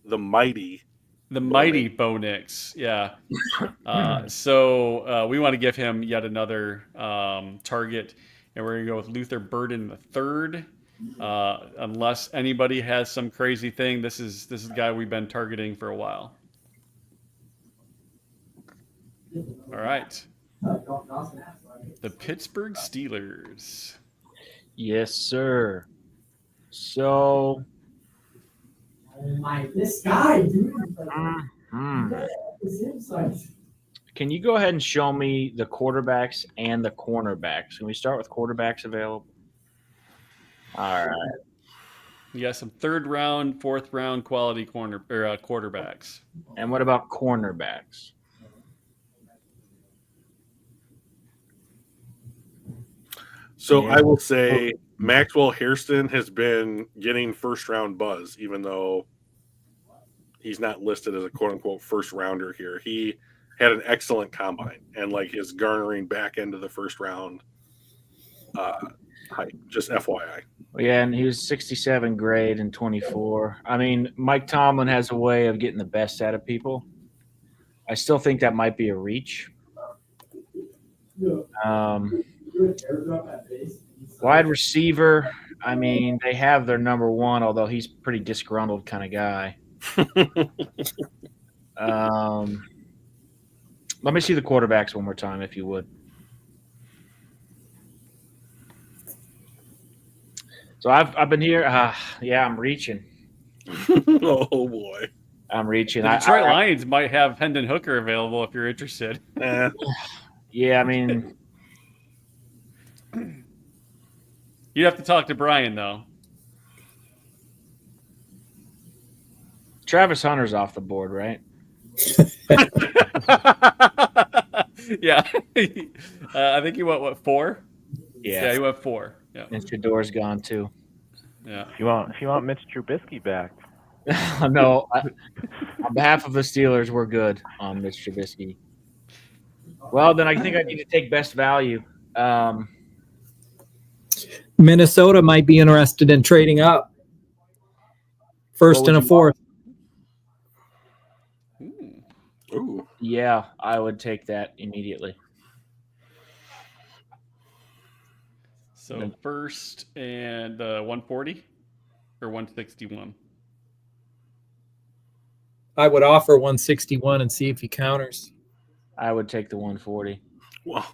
The mighty. The mighty Bo Nix, yeah. So we want to give him yet another target, and we're gonna go with Luther Burden III. Unless anybody has some crazy thing, this is the guy we've been targeting for a while. All right. The Pittsburgh Steelers. Yes, sir. So, This guy, dude. mhm. Can you go ahead and show me the quarterbacks and the cornerbacks? Can we start with quarterbacks available? All right. You got some 3rd round, 4th round quality quarterbacks. And what about cornerbacks? So Yeah. I will say Maxwell Hairston has been getting first round buzz, even though he's not listed as a quote unquote first rounder here. He had an excellent combine and like is garnering back into the first round hype. Just FYI. Well, yeah, and he was 67 grade in 24. I mean, Mike Tomlin has a way of getting the best out of people. I still think that might be a reach. Wide receiver, I mean, they have their number 1, although he's pretty disgruntled kind of guy. Let me see the quarterbacks one more time, if you would. So I've been here. Yeah, I'm reaching. Oh boy. I'm reaching. The Detroit Lions might have Hendon Hooker available if you're interested. Yeah, I mean, You'd have to talk to Brian though. Travis Hunter's off the board, right? Yeah. I think you went, 4? Yeah, you have 4. Yeah, And Shador's gone too. yeah. If you want Mitch Trubisky back, No, on behalf of the Steelers, we're good on Mitch Trubisky. Well, then I think I need to take best value. Minnesota might be interested in trading up. First What and a would you fourth. Ooh. Ooh. Yeah, I would take that immediately. So first and 140 or 161. I would offer 161 and see if he counters. I would take the 140. Wow.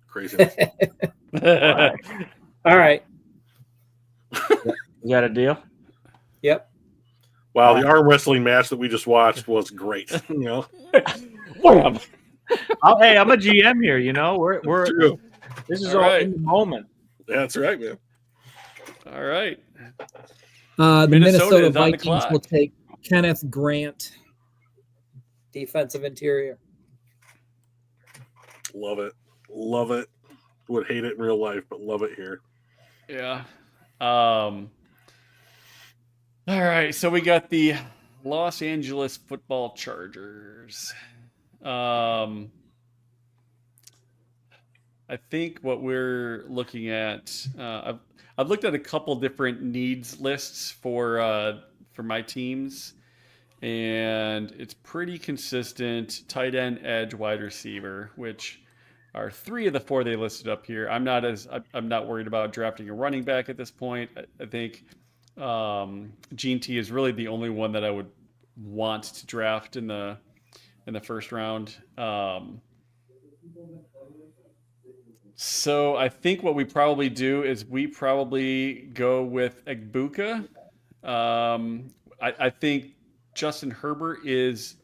Crazy. All right. Is that a deal? Yep. Wow, the arm wrestling match that we just watched was great. You know, Wham! Hey, I'm a GM here. You know, we're true. this is All all right. in the moment. That's right, man. All right. The Minnesota Minnesota is on the Vikings clock. will take Kenneth Grant, defensive interior. Love it. Love it. Would hate it in real life, but love it here. Yeah. All right. So we got the Los Angeles Football Chargers. I think what we're looking at, I've looked at a couple different needs lists for my teams, and it's pretty consistent. Tight end, edge, wide receiver, which are 3 of the 4 they listed up here. I'm not worried about drafting a running back at this point. I think Gene T is really the only one that I would want to draft in the first round. So I think what we probably do is we probably go with Egbuka. I think Justin Herbert is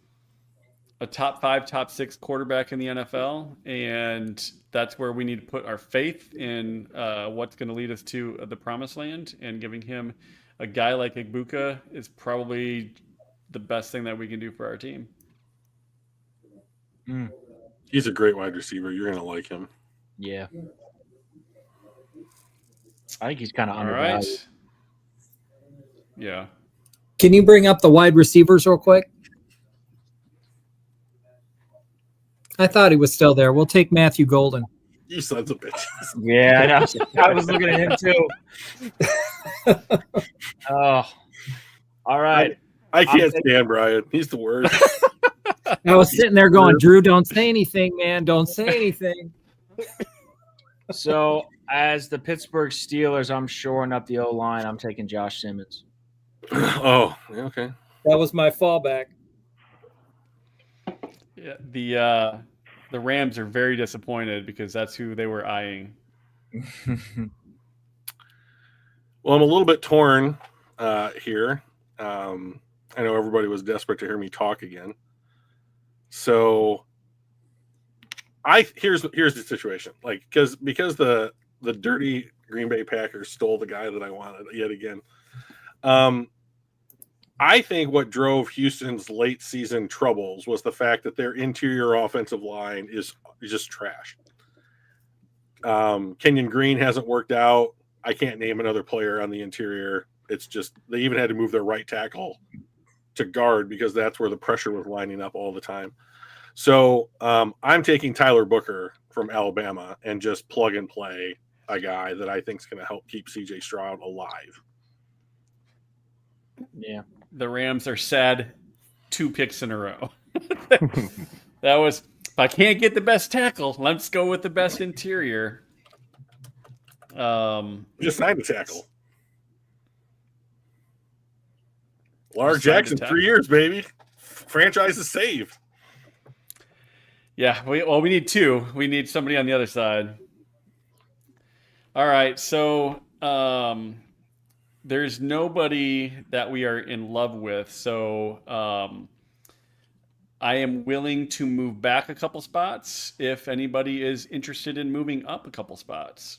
a top 5, top 6 quarterback in the NFL, and that's where we need to put our faith in what's going to lead us to the promised land. And giving him a guy like Egbuka is probably the best thing that we can do for our team. He's a great wide receiver. You're going to like him. Yeah, I think he's kind of All undervalued. right. Yeah. Can you bring up the wide receivers real quick? I thought he was still there. We'll take Matthew Golden. You sons of bitches. Yeah, I know. I was looking at him too. Oh, all right. I can't stand Brian. He's the worst. I was sitting there going, Drew, don't say anything, man. Don't say anything. So, as the Pittsburgh Steelers, I'm shoring up the O-line. I'm taking Josh Simmons. Oh, okay. That was my fallback. Yeah, the Rams are very disappointed because that's who they were eyeing. Well, I'm a little bit torn here. I know everybody was desperate to hear me talk again. So here's the situation. Like because the dirty Green Bay Packers stole the guy that I wanted yet again. I think what drove Houston's late season troubles was the fact that their interior offensive line is just trash. Kenyon Green hasn't worked out. I can't name another player on the interior. It's just they even had to move their right tackle to guard because that's where the pressure was lining up all the time. So I'm taking Tyler Booker from Alabama and just plug and play a guy that I think is going to help keep CJ Stroud alive. Yeah. The Rams are sad 2 picks in a row. That was, if I can't get the best tackle, let's go with the best interior. Just signed a tackle. Lamar Just signed a Jackson, tackle. 3 years, baby. Franchise is saved. Yeah, we need 2. We need somebody on the other side. All right, so there's nobody that we are in love with. So I am willing to move back a couple spots if anybody is interested in moving up a couple spots.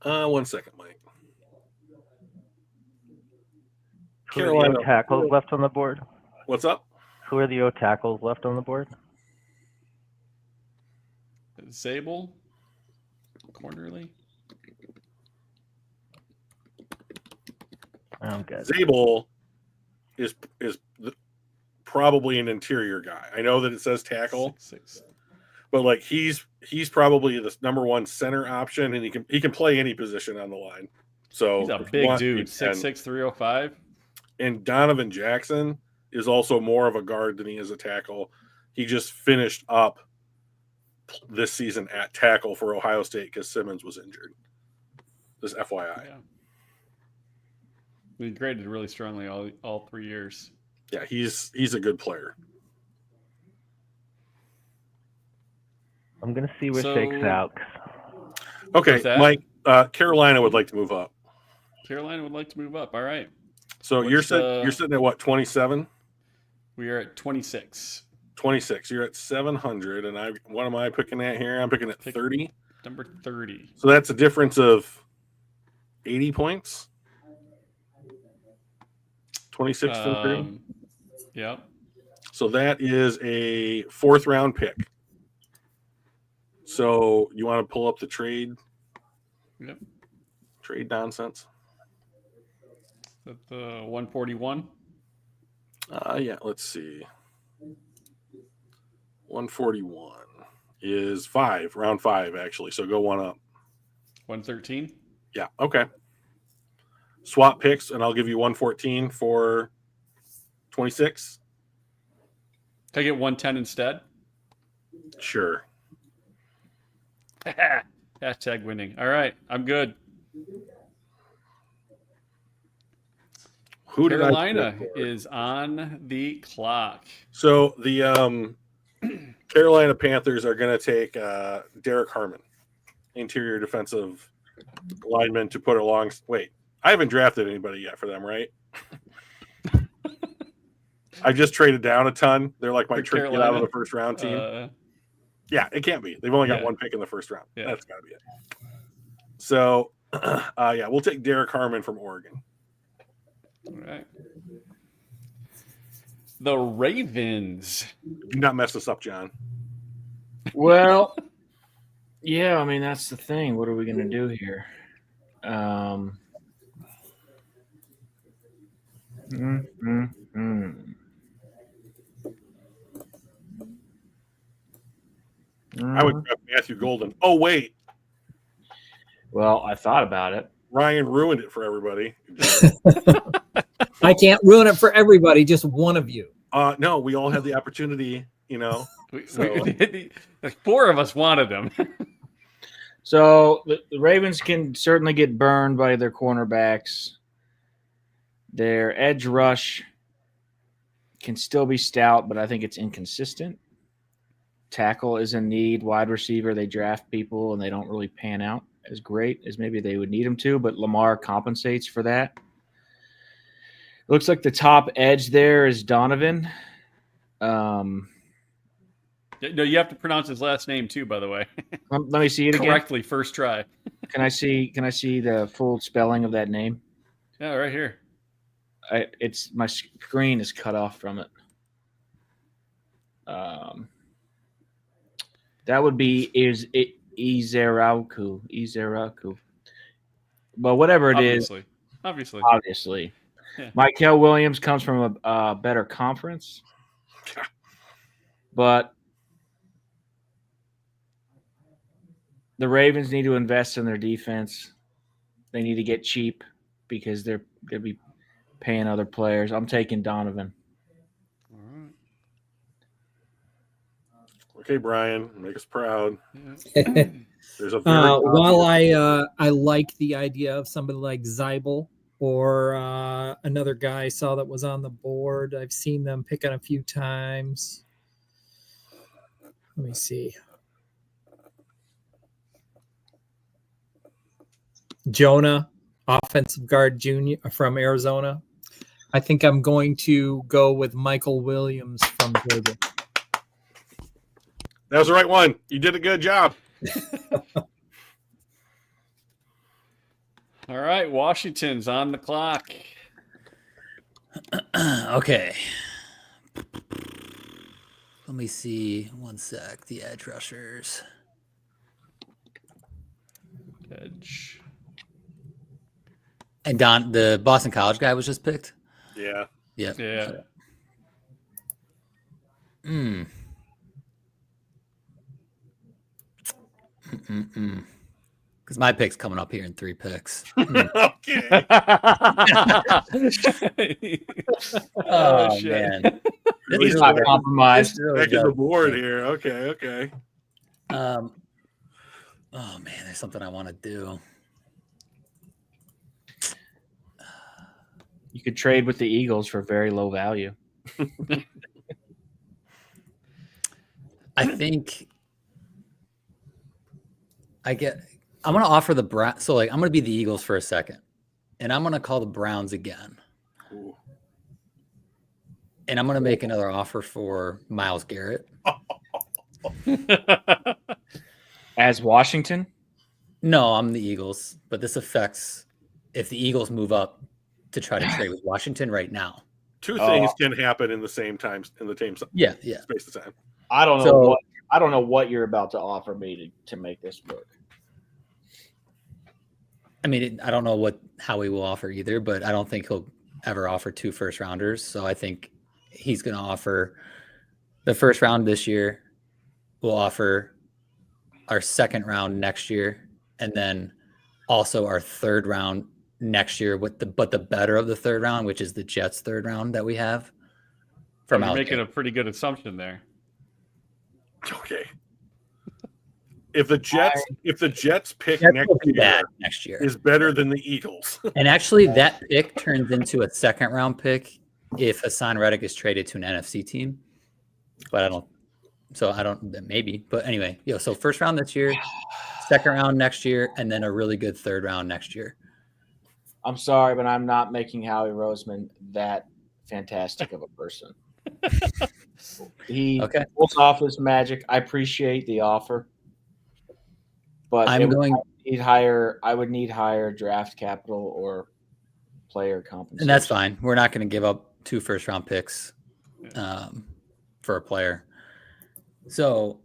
1 second, Mike. Who are the O tackles left on the board? What's up? Who are the O tackles left on the board? Zabel, Cornerly. I'm good. Zabel is probably an interior guy. I know that it says tackle, 6'6". but like he's probably the number one center option, and he can play any position on the line. So He's a if you big want, dude, you can. 6'6", 305. And Donovan Jackson is also more of a guard than he is a tackle. He just finished up this season at tackle for Ohio State because Simmons was injured. Just FYI. Yeah. We graded really strongly all 3 years. Yeah, he's a good player. I'm gonna see where So- shakes out. Okay, What's that? Mike, Carolina would like to move up. Carolina would like to move up. All right. So you're What's, you're sitting at what, 27? We are at 26. 26. You're at 700, and what am I picking at here? I'm picking at 30. Number 30. So that's a difference of 80 points. 26 to 30. Yeah. So that is a 4th round pick. So you want to pull up the trade nonsense? At the 141. Yeah, let's see. 141 is round 5 actually. So go one up. 113. Yeah, okay. Swap picks, and I'll give you 114 for 26. Can I get 110 instead? Sure. Hashtag winning. All right. I'm good. Who did I Carolina pick for? is on the clock. So the Carolina Panthers are going to take Derek Harmon, interior defensive lineman, to put along. Wait, I haven't drafted anybody yet for them, right? I just traded down a ton. They're like my For trick get out Carolina? of the first round team. Yeah, it can't be. They've only got Yeah. one pick in the first round. Yeah. That's got to be it. So, yeah, we'll take Derek Harmon from Oregon. All right. The Ravens. Do not mess this up, John. Well, yeah, I mean that's the thing. What are we gonna do here? I would draft Matthew Golden. Oh, wait. Well, I thought about it. Ryan ruined it for everybody. I can't ruin it for everybody, just one of you. No, we all had the opportunity, The 4 of us wanted them. So the Ravens can certainly get burned by their cornerbacks. Their edge rush can still be stout, but I think it's inconsistent. Tackle is in need. Wide receiver, they draft people and they don't really pan out as great as maybe they would need them to, but Lamar compensates for that. Looks like the top edge there is Donovan. No, you have to pronounce his last name too, by the way. Let me see it again. Correctly, first try. Can I see the full spelling of that name? Yeah, right here. It's my screen is cut off from it. That would be Izeraku. But whatever it is, Obviously. Yeah. Michael Williams comes from a better conference, but the Ravens need to invest in their defense. They need to get cheap because they're going to be paying other players. I'm taking Donovan. All right. Okay, Brian, make us proud. Yeah. There's a very While I like the idea of somebody like Zeibel or another guy I saw that was on the board, I've seen them picking a few times. Let me see. Jonah, offensive guard junior from Arizona. I think I'm going to go with Michael Williams from Georgia. That was the right one. You did a good job. All right, Washington's on the clock. Okay. Let me see. One sec. The edge rushers. edge. And Don, the Boston College guy was just picked. Yeah. Yeah. Yeah. Because my pick's coming up here in 3 picks. Okay. Oh, shit. man. Really He's not back- compromised. really Back in the does. board here. Okay. Oh man, there's something I want to do. You could trade with the Eagles for very low value. I think I'm going to offer the Browns. So like, I'm going to be the Eagles for a second, and I'm going to call the Browns again, Ooh. and I'm going to make another offer for Myles Garrett. As Washington, No, I'm the Eagles, but this affects if the Eagles move up to try to trade with Washington right now. Two things can happen in the same time in the same Yeah. space of time. I don't know So- what you're about to offer me to make this work. I mean, I don't know how he will offer either, but I don't think he'll ever offer 2 first rounders. So I think he's going to offer the first round this year. We'll offer our second round next year, and then also our third round next year but the better of the third round, which is the Jets' third round that we have. You're Myles making Garrett. a pretty good assumption there. Okay. If the Jets pick Jets next will be year bad next year. is better than the Eagles. And actually, that pick turns into a second round pick if Hassan Reddick is traded to an NFC team. But maybe. But anyway, so first round this year, second round next year, and then a really good third round next year. I'm sorry, but I'm not making Howie Roseman that fantastic of a person. He Okay. pulls off his magic. I appreciate the offer, but I would need higher draft capital or player compensation. And that's fine. We're not going to give up 2 first round picks for a player. So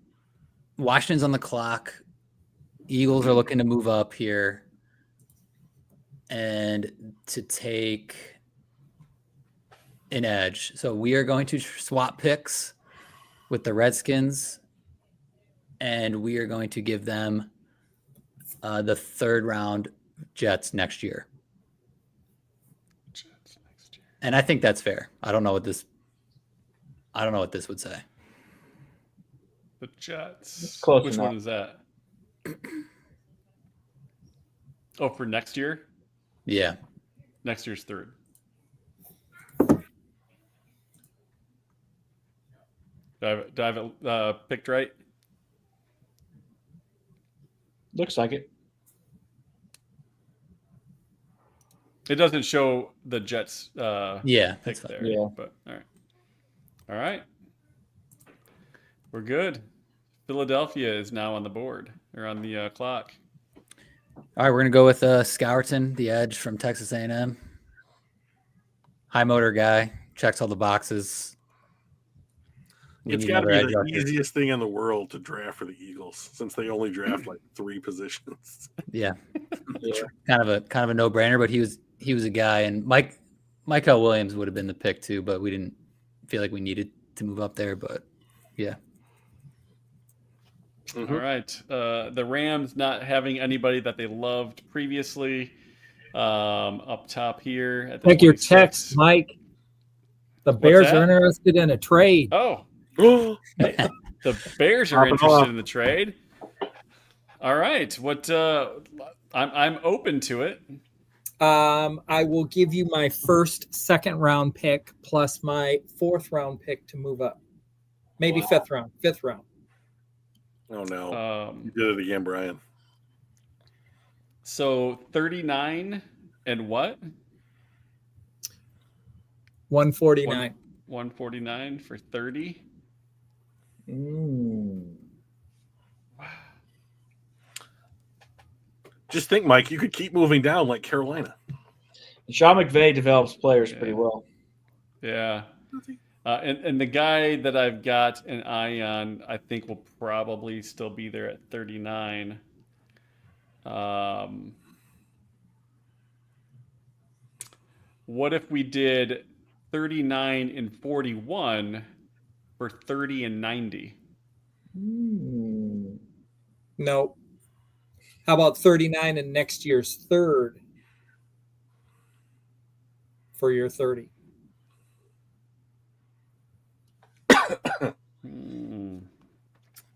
Washington's on the clock. Eagles are looking to move up here and to take an edge. So we are going to swap picks with the Redskins, and we are going to give them the third round Jets next year. And I think that's fair. I don't know what this would say. The Jets. It's close Which enough. one is that? Oh, for next year? Yeah. Next year's third. Do I have it picked right? Looks like it. It doesn't show the Jets Yeah. pick That's fine. there. Yeah. But all right. We're good. Philadelphia is now on the board. They're on the clock. All right, we're gonna go with Scourton, the edge from Texas A&M. High motor guy, checks all the boxes. We It's need got to another be edge the rusher. easiest thing in the world to draft for the Eagles, since they only draft like 3 positions. Yeah, Yeah. kind of a no-brainer. But he was a guy, and Michael Williams would have been the pick too, but we didn't feel like we needed to move up there. But yeah, Mhm. All right. The Rams not having anybody that they loved previously. Up top here. At the Check your 26. text, Mike. The Bears that? are interested in a trade. Oh, Oh, the Bears are Pop it interested off. in the trade. All right. What? I'm open to it. I will give you my first second round pick plus my 4th round pick to move up. Maybe Wow. 5th round. oh no. Um, You did it again, Brian. so 39 and what? 149. 149 for 30. Just think, Mike, you could keep moving down like Carolina. Sean McVay develops players pretty Yeah. well. Yeah. And the guy that I've got an eye on, I think will probably still be there at 39. What if we did 39 and 41 for 30 and 90? No. How about 39 and next year's third for your 30?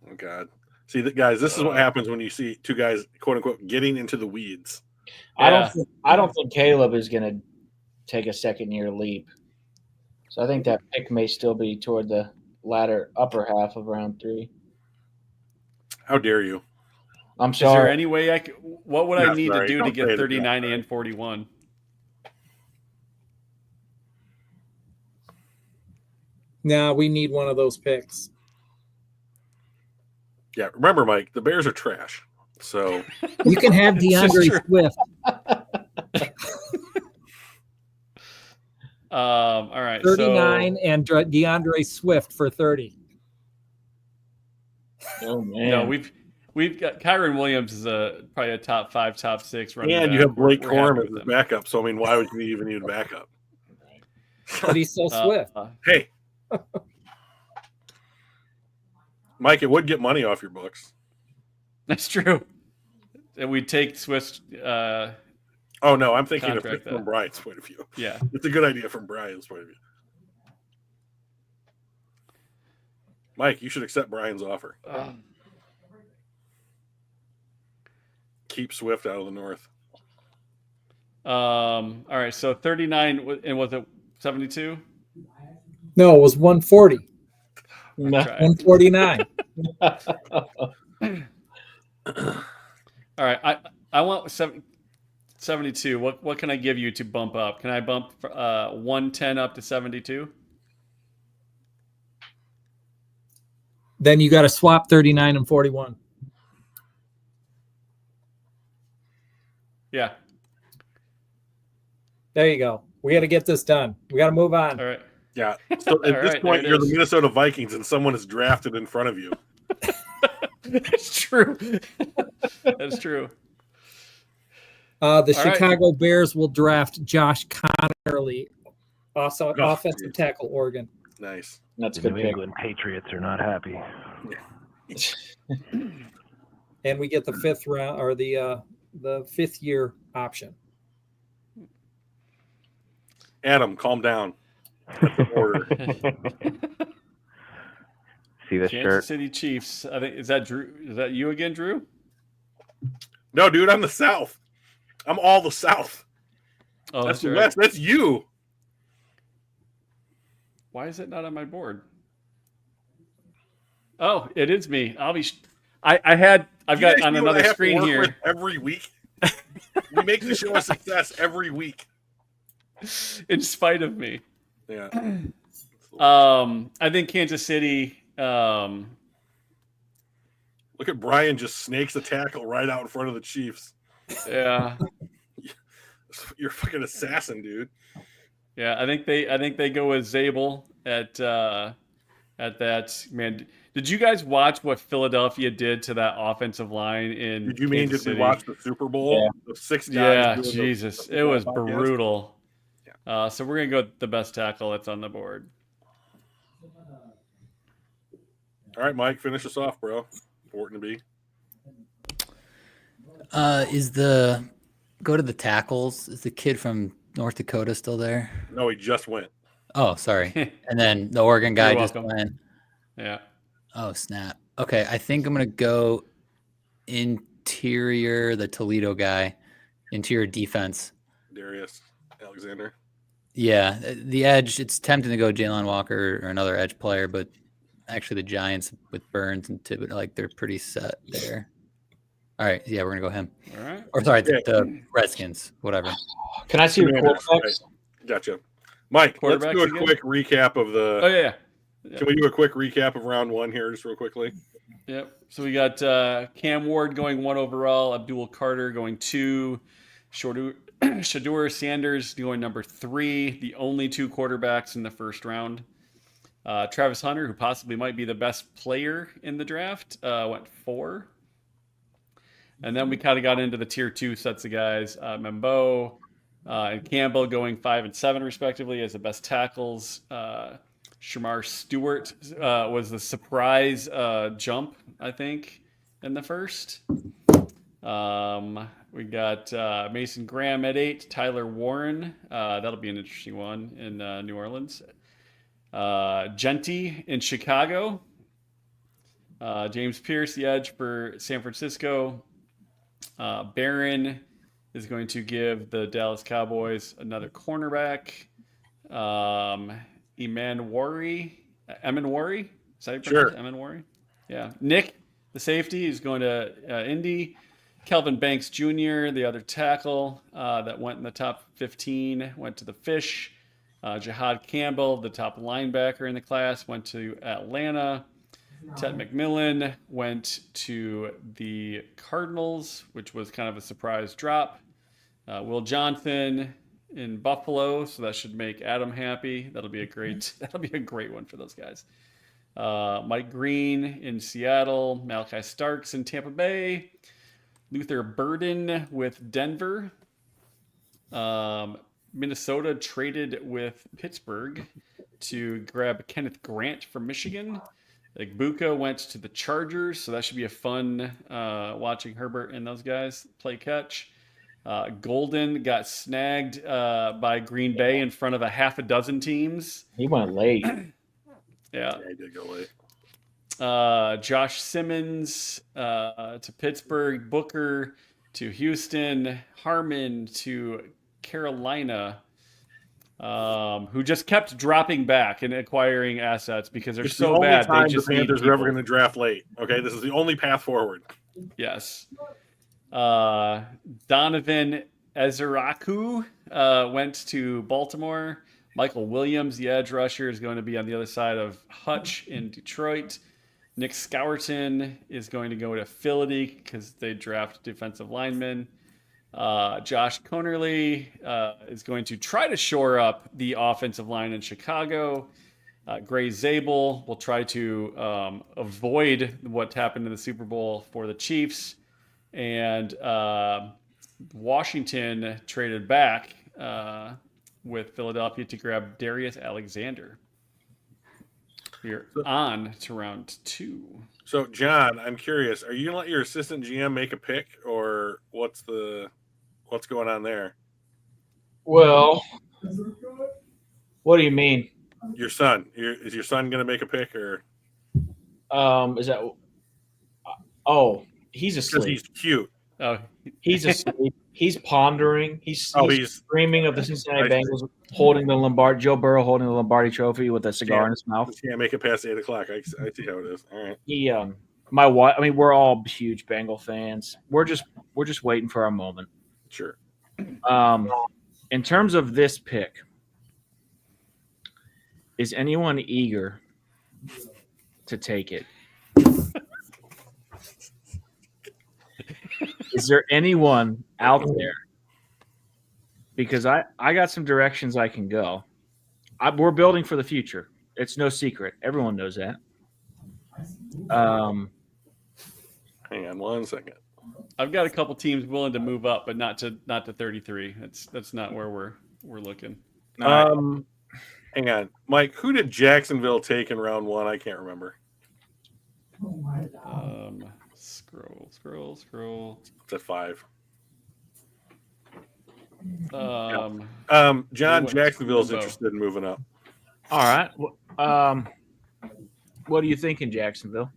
Oh God! See, guys, this is what happens when you see two guys, quote unquote, getting into the weeds. I Yeah. don't think Caleb is going to take a second year leap. So I think that pick may still be toward the latter upper half of round 3. How dare you? I'm Is there sorry. any way what would Yeah, I need sorry. to do to Don't say get it. 39 Yeah, and 41? Now we need one of those picks. Yeah, remember, Mike, the Bears are trash. So You can have It's just DeAndre true. Swift. All right. 39 So, and DeAndre Swift for 30. Oh man. no, we've got Kyron Williams is probably a top 5, top 6 running and back. you have Blake We're happy Corum as with his him. backup. So I mean, why would you even need a backup? But he's so swift. Hey, Mike, it would get money off your books. That's true. And we take Swift. Oh no, I'm thinking of Contract it from that. Brian's point of view. Yeah. It's a good idea from Brian's point of view. Mike, you should accept Brian's offer. Keep Swift out of the North. All right. So 39, and was it 72? No, it was 140, No. 149. All right. I want 72. What can I give you to bump up? Can I bump 110 up to 72? Then you got to swap 39 and 41. Yeah. There you go. We got to get this done. We got to move on. All right. Yeah. So at All this right, point, there it you're the is. Minnesota Vikings, and someone is drafted in front of you. That's true. That's true. The All right. Chicago Bears will draft Josh Connerly, also Oh, offensive geez. tackle, Oregon. Nice. That's a The good New pick. England Patriots are not happy. And we get the fifth round or the 5th year option. Adam, calm down. That's the order. See this Kansas shirt? City Chiefs. I think is that Drew? Is that you again, Drew? No, dude, I'm the South. I'm all the South. Oh, That's that's the right. West. That's you. Why is it not on my board? Oh, it is me. I've You got guys on see what I another have to screen work here. with every week. We make the show a success every week. In spite of me. Yeah. I think Kansas City. Look at Brian just snakes a tackle right out in front of the Chiefs. Yeah, You're a fucking assassin, dude. yeah. I think they go with Zabel at that. Man, did you guys watch what Philadelphia did to that offensive line in? Did you mean Kansas did we City? watch the Super Bowl? The 6 guys. Yeah, doing the- Jesus, the it was podcast? brutal. So we're gonna go with the best tackle that's on the board. All right, Mike, finish us off, bro. Important to be. Go to the tackles? Is the kid from North Dakota still there? No, he just went. Oh, sorry. And then the Oregon guy You're just welcome. went. Yeah. Oh, snap. Okay, I think I'm gonna go interior, the Toledo guy, interior defense. Darius Alexander. Yeah, the edge. It's tempting to go Jalen Walker or another edge player, but actually the Giants with Burns and Tibbet, like they're pretty set there. All right, yeah, we're gonna go him. All right. Or sorry, Yeah. the Redskins, whatever. Can I see your Commanders, quarterbacks? Gotcha. Mike, let's Quarterbacks do a again? quick recap of the. Oh yeah. Can we do a quick recap of round 1 here, just real quickly? Yep. So we got Cam Ward going 1 overall, Abdul Carter going 2, Shadur Sanders going number 3, the only 2 quarterbacks in the first round. Travis Hunter, who possibly might be the best player in the draft, went 4. And then we kind of got into the tier 2 sets of guys. Membo and Campbell going 5 and 7 respectively as the best tackles. Shamar Stewart was the surprise jump, I think, in the first. We got Mason Graham at 8, Tyler Warren. That'll be an interesting one in New Orleans. Genty in Chicago. James Pierce, the edge for San Francisco. Barron is going to give the Dallas Cowboys another cornerback. Eman Wari. Is that how you pronounce Sure. it? Eman Wari? Yeah. Nick, the safety, is going to Indy. Kelvin Banks Jr., the other tackle that went in the top 15, went to the Fish. Jihad Campbell, the top linebacker in the class, went to Atlanta. Ted McMillan went to the Cardinals, which was kind of a surprise drop. Will Johnson in Buffalo, so that should make Adam happy. That'll be a great one for those guys. Mike Green in Seattle, Malachi Starks in Tampa Bay, Luther Burden with Denver. Minnesota traded with Pittsburgh to grab Kenneth Grant from Michigan. Buka went to the Chargers, so that should be a fun watching Herbert and those guys play catch. Golden got snagged by Green Bay in front of a half a dozen teams. He went late. Yeah. I did go late. Josh Simmons to Pittsburgh, Booker to Houston, Harmon to Carolina, who just kept dropping back and acquiring assets because they're It's the so only bad. time They just the need Panthers are ever people. going to draft late. Okay, this is the only path forward. Yes. Donovan Ezeraku went to Baltimore. Michael Williams, the edge rusher, is going to be on the other side of Hutch in Detroit. Nick Scourton is going to go to Philly because they draft defensive linemen. Josh Conerly is going to try to shore up the offensive line in Chicago. Gray Zabel will try to avoid what happened in the Super Bowl for the Chiefs. And Washington traded back with Philadelphia to grab Darius Alexander. We're on to round 2. So, John, I'm curious. Are you going to let your assistant GM make a pick, or what's going on there? Well, what do you mean? Your son. Is your son going to make a pick, or Is that? Oh, he's because asleep. he's cute? Oh, He's asleep. He's pondering. He's He's dreaming of the Cincinnati I see. Bengals holding the Lombardi. Joe Burrow holding the Lombardi Trophy with a cigar in his mouth. He can't make it past 8 o'clock. I see how it is. All right. He, my wife. I mean, we're all huge Bengal fans. We're just waiting for our moment. Sure. In terms of this pick, is anyone eager to take it? Is there anyone out there? Because I got some directions I can go. We're building for the future. It's no secret. Everyone knows that. Hang on 1 second. I've got a couple teams willing to move up, but not to 33. That's not where we're looking. Hang on, Mike. Who did Jacksonville take in round 1? I can't remember. Scroll. It's at 5. Um, John, Jacksonville's Limbo. interested in moving up. All right. What do you think in Jacksonville?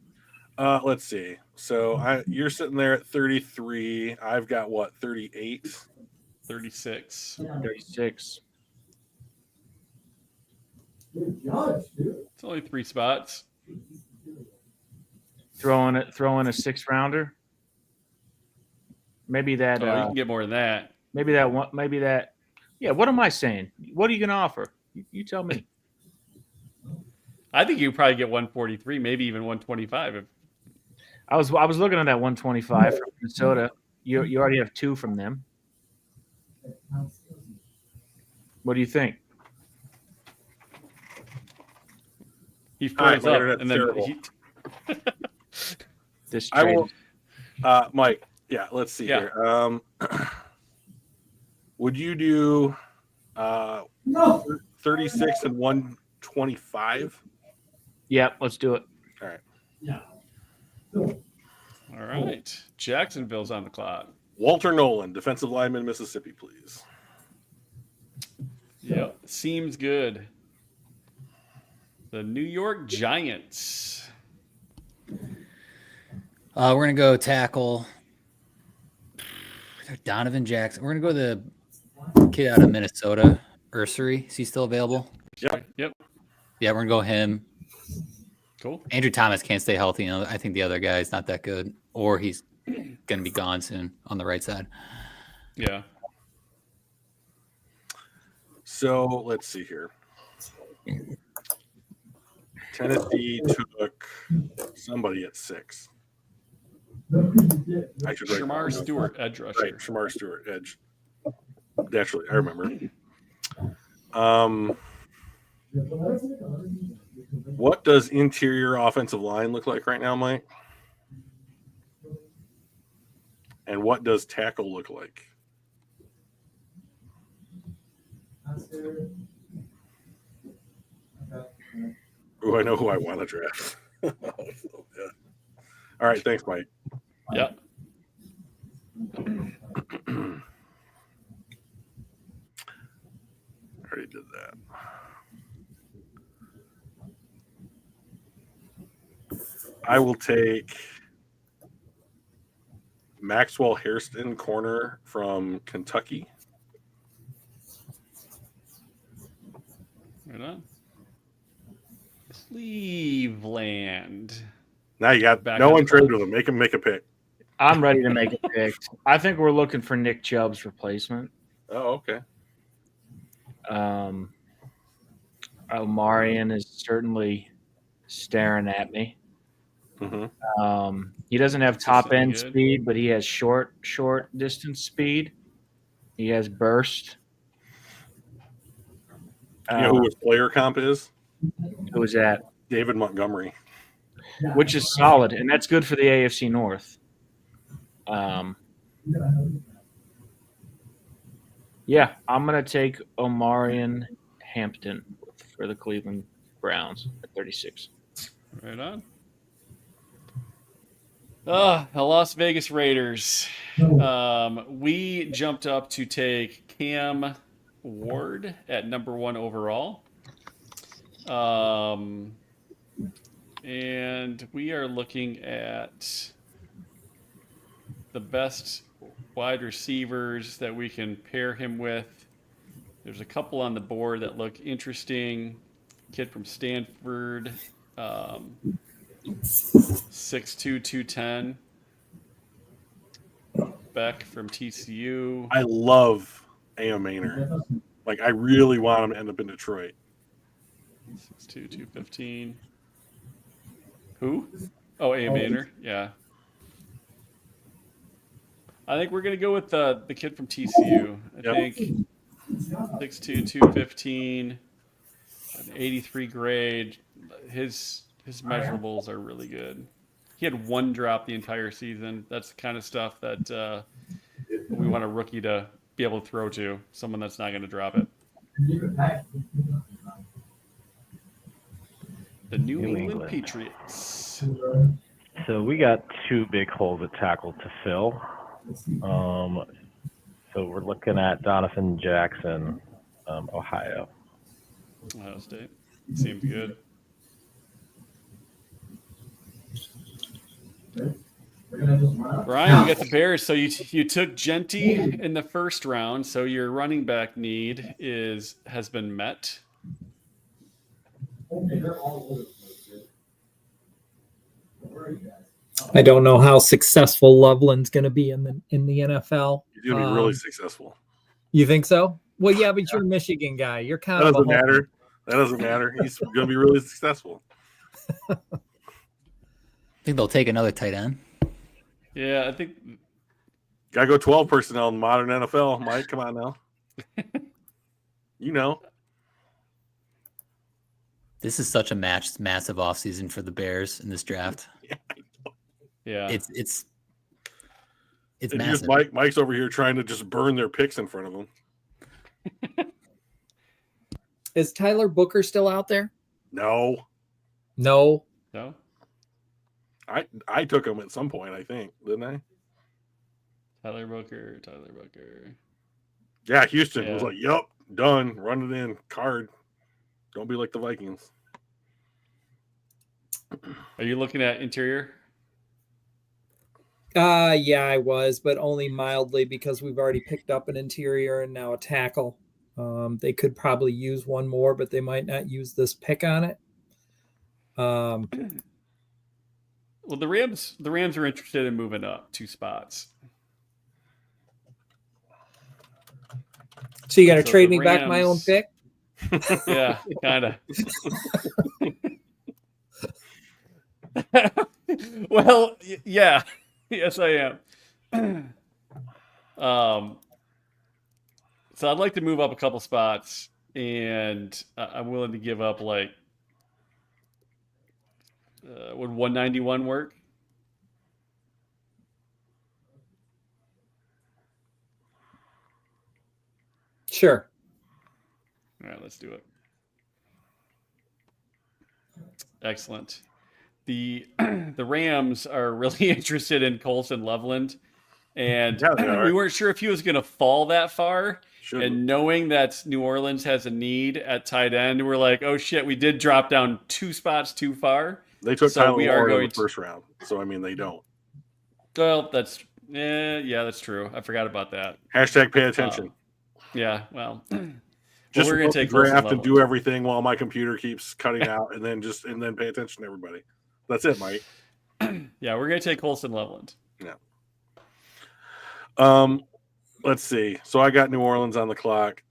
Let's see. So you're sitting there at 33. I've got what, 38? 36. 36. It's only 3 spots. Throw in a 6th rounder. Maybe that. Oh, you can get more than that. Maybe that one. Maybe that. Yeah. What am I saying? What are you going to offer? You tell me. I think you probably get 143, maybe even 125. I was looking at that 125 from Minnesota. You already have 2 from them. What do you think? He All right, froze my up, internet's and then terrible. This I trade. will. Mike, Yeah, let's see Yeah. here. Would you do 36 and 125? Yep, let's do it. All right. All right. Jacksonville's on the clock. Walter Nolan, defensive lineman, Mississippi, please. Yep. Seems good. The New York Giants. We're gonna go tackle Donovan Jackson. We're gonna go the kid out of Minnesota, Ursery. Is he still available? Yep. Yep. Yeah, we're gonna go him. Cool. Andrew Thomas can't stay healthy. You know, I think the other guy's not that good, or he's gonna be gone soon on the right side. Yeah. So let's see here. Tennessee took somebody at 6. I should write Shamar that down. Stewart, edge rusher. Right, Shamar Stewart, edge. Naturally, I remember. What does interior offensive line look like right now, Mike? And what does tackle look like? Oh, I know who I want to draft. Yeah. All right, thanks, Mike. Yeah. Already did that. I will take Maxwell Hairston, corner from Kentucky. Right on. Cleveland. Now you got Back no on one the trade clock. with him. Make him make a pick. I'm ready to make a pick. I think we're looking for Nick Chubb's replacement. Oh, okay. Omarion is certainly staring at me. Mm-hmm. He doesn't have top end Consistently good. speed, but he has short distance speed. He has burst. You know who his player comp is? Who is that? David Montgomery. Which is solid, and that's good for the AFC North. Yeah, I'm going to take Omarion Hampton for the Cleveland Browns at 36. Right on. The Las Vegas Raiders. We jumped up to take Cam Ward at number 1 overall. And we are looking at the best wide receivers that we can pair him with. There's a couple on the board that look interesting. Kid from Stanford, 6'2", 210. Beck from TCU. I love A.M. Maynard. Like, I really want him to end up in Detroit. 6'2", 215. Who? Oh, A.M. Maynard. Yeah. I think we're going to go with the kid from TCU. I Yep. think 6'2", 215, an 83 grade. His measurables are really good. He had 1 drop the entire season. That's the kind of stuff that we want a rookie to be able to throw to, someone that's not going to drop it. The New England Patriots. So we got 2 big holes at tackle to fill. So we're looking at Donovan Jackson, Ohio. Ohio State. Seems good. Brian, we got the Bears. So you took Genty in the first round. So your running back need has been met. I don't know how successful Loveland's going to be in the NFL. He's going to be really successful. You think so? Well, yeah, but you're a Michigan guy. You're kind That of a doesn't matter. That doesn't matter. He's going to be really successful. I think they'll take another tight end. Yeah, I think Got to go 12 personnel in the modern NFL. Mike, come on now. You know. This is such a massive offseason for the Bears in this draft. yeah. It's It's And here's massive. Mike's over here trying to just burn their picks in front of him. Is Tyler Booker still out there? No, No. No? I took him at some point. I think, didn't I? Tyler Booker. Yeah, Houston was Yeah. like, "Yep, done. Run it in. Card. Don't be like the Vikings." Are you looking at interior? Yeah, I was, but only mildly because we've already picked up an interior and now a tackle. They could probably use one more, but they might not use this pick on it. Well, the Rams are interested in moving up 2 spots. So you got to So trade the me back my own Rams- pick? Yeah, kind of. Well, yeah. Yes, I am. So I'd like to move up a couple spots, and I'm willing to give up like, would 191 work? Sure. All right, let's do it. Excellent. The Rams are really interested in Colson Loveland, and Yeah, they are. we weren't sure if he was going to fall that far. Should And knowing that New Orleans has a need at tight end, we're like, oh shit, we did drop down 2 spots too far. they took so Tyler we are Warren in going the to- first round? So I mean, they don't. Well, yeah, that's true. I forgot about that. Hashtag pay attention. Yeah, well, Just we're going to take draft Colson and do Loveland. everything while my computer keeps cutting out, and then pay attention to everybody. That's it, Mike. Yeah, we're going to take Colson Loveland. Let's see. So I got New Orleans on the clock.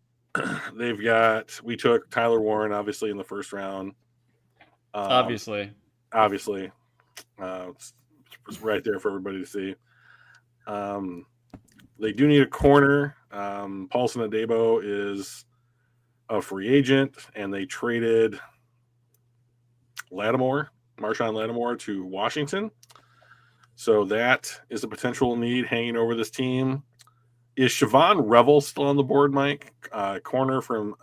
We took Tyler Warren, obviously, in the first round. Obviously. It's right there for everybody to see. They do need a corner. Paulson Adebo is a free agent, and they traded Marshawn Lattimore to Washington. So that is a potential need hanging over this team. Is Siobhan Revel still on the board, Mike? Corner from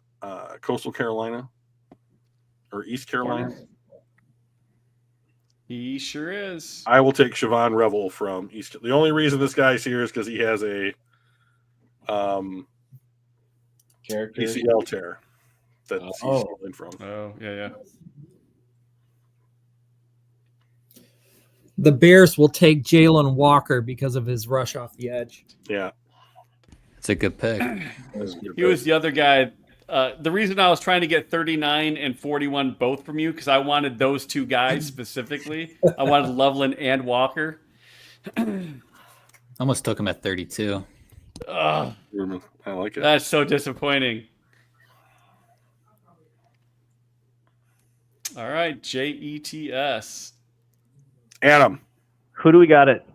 Coastal Carolina or East Carolina? He sure is. I will take Siobhan Revel from East. The only reason this guy's here is because he has a Character. PCL tear that he's Oh. healing from. Oh, yeah. The Bears will take Jalen Walker because of his rush off the edge. Yeah, It's a good pick. that's a good He was pick. the other guy. The reason I was trying to get 39 and 41 both from you, because I wanted those 2 guys specifically. I wanted Loveland and Walker. Almost took him at 32. Ugh, I like it. that's so disappointing. All right, JETS. Adam. Who do we got at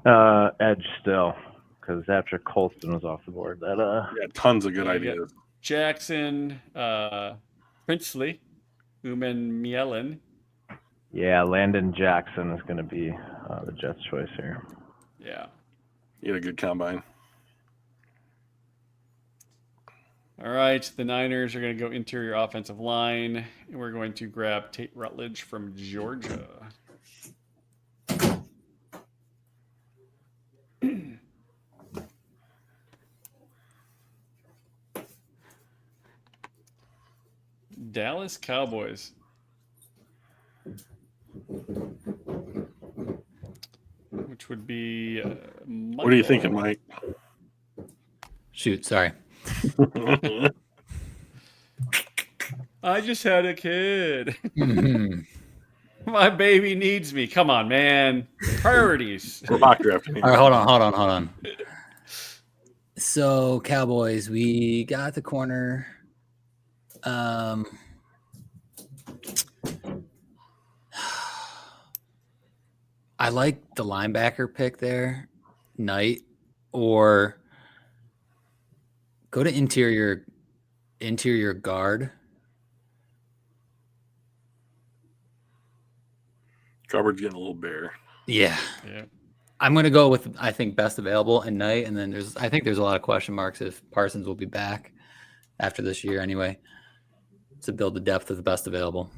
edge still? Because after Colston was off the board, that Yeah, tons of good Yeah, ideas. Jackson, Princely, Uman Mielen. yeah, Landon Jackson is going to be the Jets' choice here. Yeah. You had a good combine. All right, the Niners are going to go interior offensive line, and we're going to grab Tate Rutledge from Georgia. Dallas Cowboys. Which would be What are you thinking, Mike? Shoot, sorry. I just had a kid. Mhm. My baby needs me. Come on, man. Priorities. We're mock drafting. All right, hold on. So Cowboys, we got the corner. I like the linebacker pick there, Knight, or go to interior guard. Cupboard's getting a little bare. Yeah. Yeah. I'm going to go with, I think, best available and Knight. And then I think there's a lot of question marks if Parsons will be back after this year anyway, to build the depth of the best available.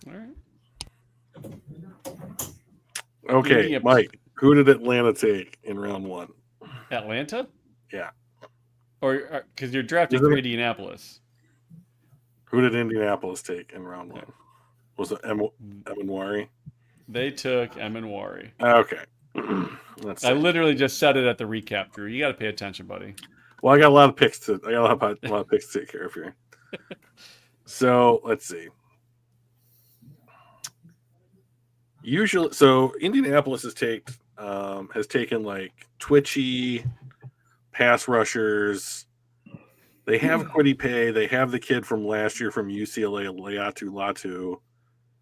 All right. Okay, India- Mike, who did Atlanta take in round 1? Atlanta? Yeah. Or because you're drafting Isn't for it- Indianapolis. Who did Indianapolis take in round 1? Was it Emanwari? They took Emanwari. Okay. Let's see. I literally just said it at the recap, Drew. You got to pay attention, buddy. Well, I got a lot of picks to take care of here. So let's see. Usually, so Indianapolis has taken like twitchy pass rushers. They have Kwity Paye. They have the kid from last year from UCLA, Leatu Latu.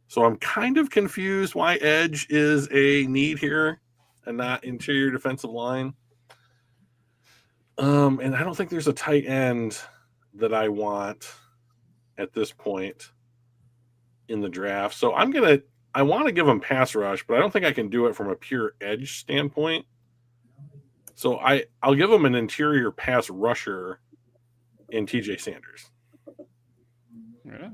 So I'm kind of confused why edge is a need here and not interior defensive line. And I don't think there's a tight end that I want at this point in the draft. So I want to give him pass rush, but I don't think I can do it from a pure edge standpoint. So I'll give him an interior pass rusher in TJ Sanders. Yeah.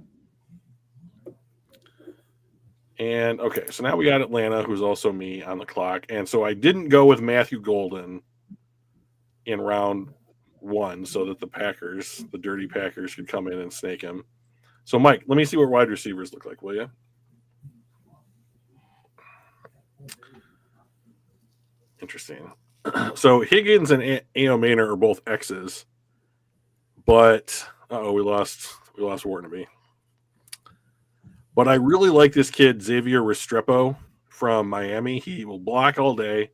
And okay, so now we got Atlanta, who's also me on the clock. And so I didn't go with Matthew Golden in round 1 so that the dirty Packers could come in and snake him. So Mike, let me see what wide receivers look like, will you? Interesting. So Higgins and Aomena are both X's, but we lost Warnaby. But I really like this kid, Xavier Restrepo from Miami. He will block all day,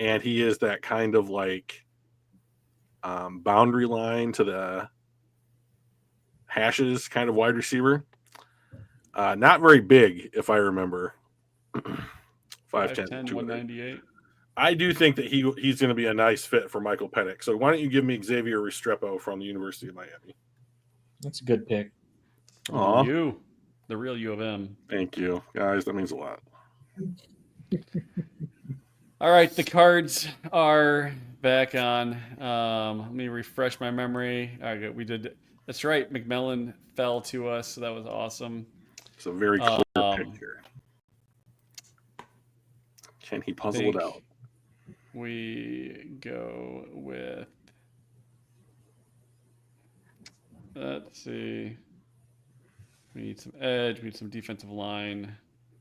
and he is that kind of like boundary line to the hashes kind of wide receiver. Not very big, if I remember. 5'10", 5'10", 198. I do think that he's going to be a nice fit for Michael Penix. So why don't you give me Xavier Restrepo from the University of Miami? That's a good pick. Aw. You, the real U of M. Thank you, guys. That means a lot. All right, the cards are back on. Let me refresh my memory. All right, we did. That's right. McMillan fell to us, so that was awesome. It's a very clear pick here. Can he puzzle it out? We go with. Let's see. We need some edge. We need some defensive line.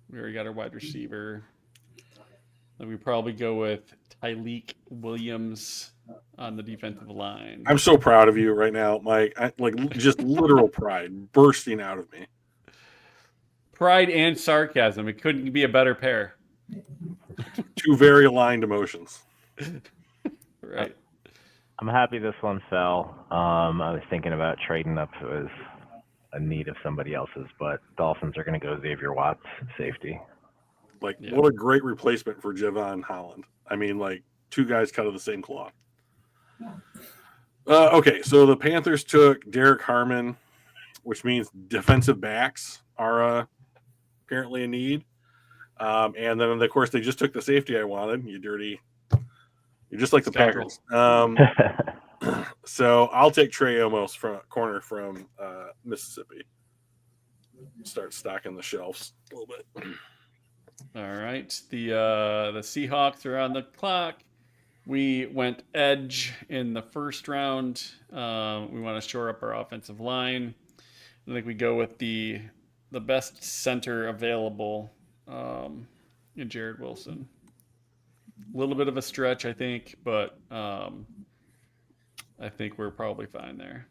We already got our wide receiver. Then we probably go with Tyleek Williams on the defensive line. I'm so proud of you right now, Mike. Just literal pride bursting out of me. Pride and sarcasm. It couldn't be a better pair. Two very aligned emotions. Right. I'm happy this one fell. I was thinking about trading up if it was a need of somebody else's, but Dolphins are going to go Xavier Watts, safety. Yeah. What a great replacement for Javon Holland. I mean, two guys cut of the same cloth. Okay, so the Panthers took Derek Harmon, which means defensive backs are apparently a need. And then, of course, they just took the safety I wanted. You're just like the Scoundrel. Packers. So I'll take Trey Omos from corner from Mississippi. Start stocking the shelves a little bit. All right. The Seahawks are on the clock. We went edge in the first round. We want to shore up our offensive line. I think we go with the best center available in Jared Wilson. A little bit of a stretch, I think, but I think we're probably fine there.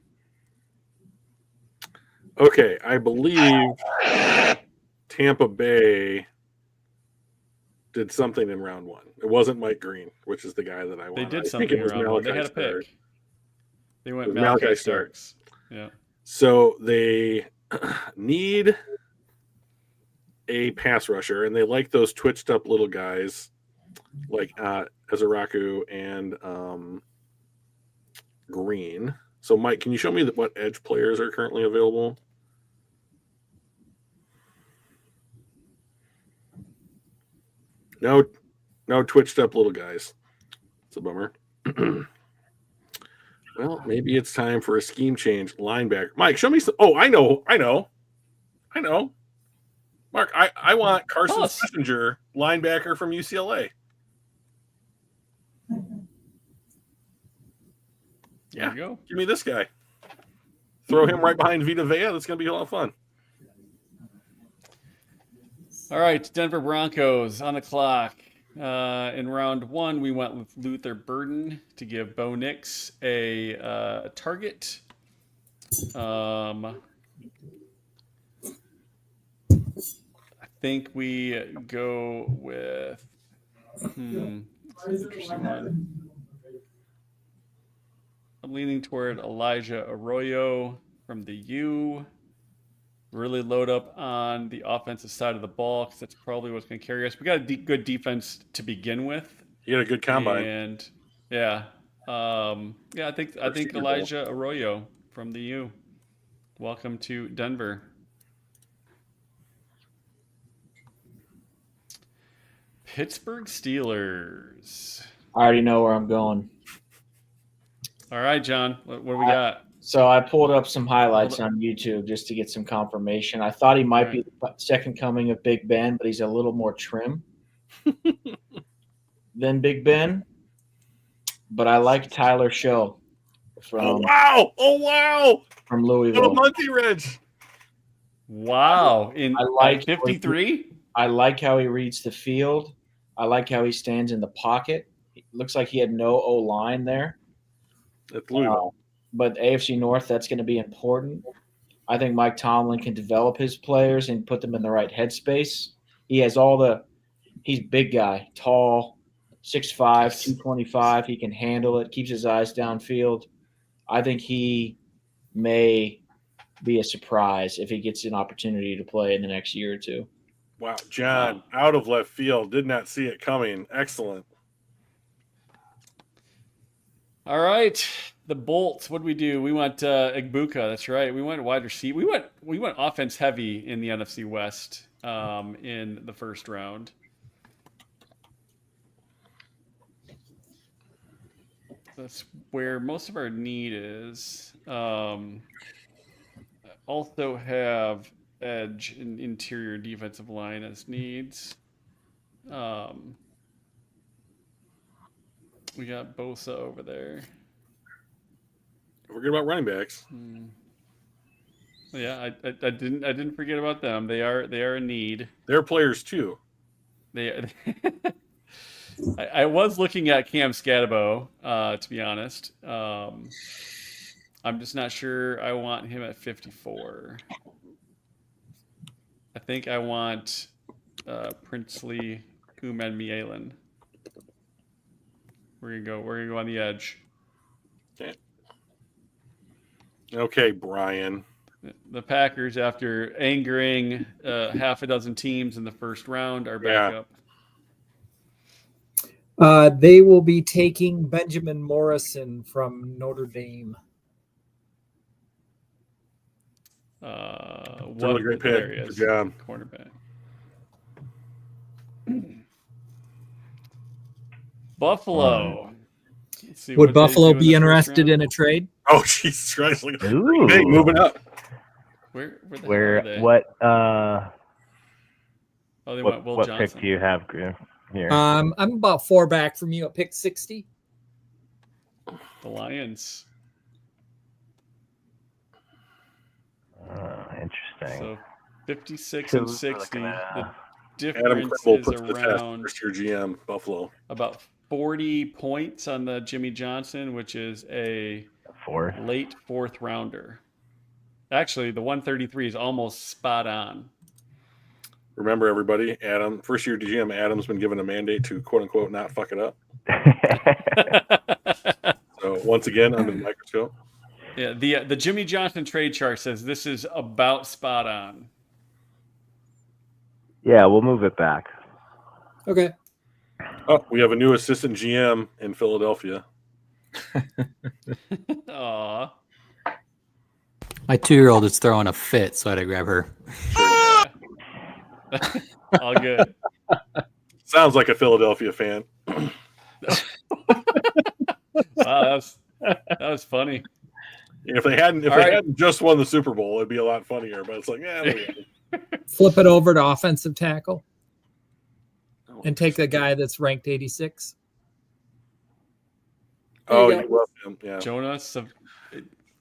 Okay, I believe Tampa Bay did something in round 1. It wasn't Mike Green, which is the guy that I They wanted. did I think something it was around one. They had a Malachi Stark. pick. They went It was Malachi Malachi Stark. Starks. Yeah. So they need a pass rusher, and they like those twitched up little guys like Ezeraku and Green. So, Mike, can you show me what edge players are currently available? No, No twitched up little guys. It's a bummer. Well, maybe it's time for a scheme change. Linebacker. Mike, show me some. Oh, I know. Mark, I want Carson Us. Schlesinger, linebacker from UCLA. There you go. Give me this guy. Throw him right behind Vita Vea. That's going to be a lot of fun. All right, Denver Broncos on the clock. In round 1, we went with Luther Burden to give Bo Nix a target. I think we go with. That's an interesting one. I'm leaning toward Elijah Arroyo from the U. Really load up on the offensive side of the ball because that's probably what's going to carry us. We got a good defense to begin with. He had a good combine. And I think Senior Elijah Arroyo from the U. Welcome to Denver. Pittsburgh Steelers. I already know where I'm going. All right, John. What do we got? So I pulled up some highlights on YouTube just to get some confirmation. I thought he might be the second coming of Big Ben, but he's a little more trim than Big Ben. But I like Tyler Show from Little from Louisville. monkey wrench. Wow. I like 53? I like how he reads the field. I like how he stands in the pocket. It looks like he had no O-line there. That's Louisville. But AFC North, that's going to be important. I think Mike Tomlin can develop his players and put them in the right headspace. He has he's a big guy, tall, 6'5", 225. He can handle it, keeps his eyes downfield. I think he may be a surprise if he gets an opportunity to play in the next year or two. Wow, John, out of left field. Did not see it coming. Excellent. All right. The Bolts. What did we do? We went Igbuka. That's right. We went wide receiver. We went offense heavy in the NFC West in the first round. That's where most of our need is. Also have edge and interior defensive line as needs. We got Bosa over there. Forget about running backs. Yeah, I didn't forget about them. They are a need. They're players too. They I was looking at Cam Scatabo, to be honest. I'm just not sure I want him at 54. I think I want Princely Umenmielen. We're gonna go on the edge. Okay, Brian. The Packers, after angering half a dozen teams in the first round, are back up. They will be taking Benjamin Morrison from Notre Dame. What a great pick. Good job. Cornerback. Buffalo. Let's see Would what they Buffalo do in be the first interested round. in a trade? Oh, Jesus Christ. Look at Ooh. Hey, moving up. Where the hell are Where they? what Oh, they went Will what Johnson. pick do you have here? I'm about 4 back from you at pick 60. The Lions. Interesting. So 56 So and we're 60. looking at, The Adam difference Crumble is puts the test around first year GM, Buffalo. about 40 points on the Jimmy Johnson, which is a fourth. late fourth rounder. Actually, the 133 is almost spot on. Remember, everybody, Adam, first year GM Adam's been given a mandate to quote unquote not fuck it up. So once again, under the microscope. Yeah, the Jimmy Johnson trade chart says this is about spot on. Yeah, we'll move it back. Okay. Oh, we have a new assistant GM in Philadelphia. Aw. My 2-year-old is throwing a fit, so I had to grab her. All good. Sounds like a Philadelphia fan. Wow, that was funny. If they hadn't All right. just won the Super Bowl, it'd be a lot funnier. But it's like, Flip it over to offensive tackle oh, and take the guy that's ranked 86. oh, There you you go. love him. Yeah, Jonas.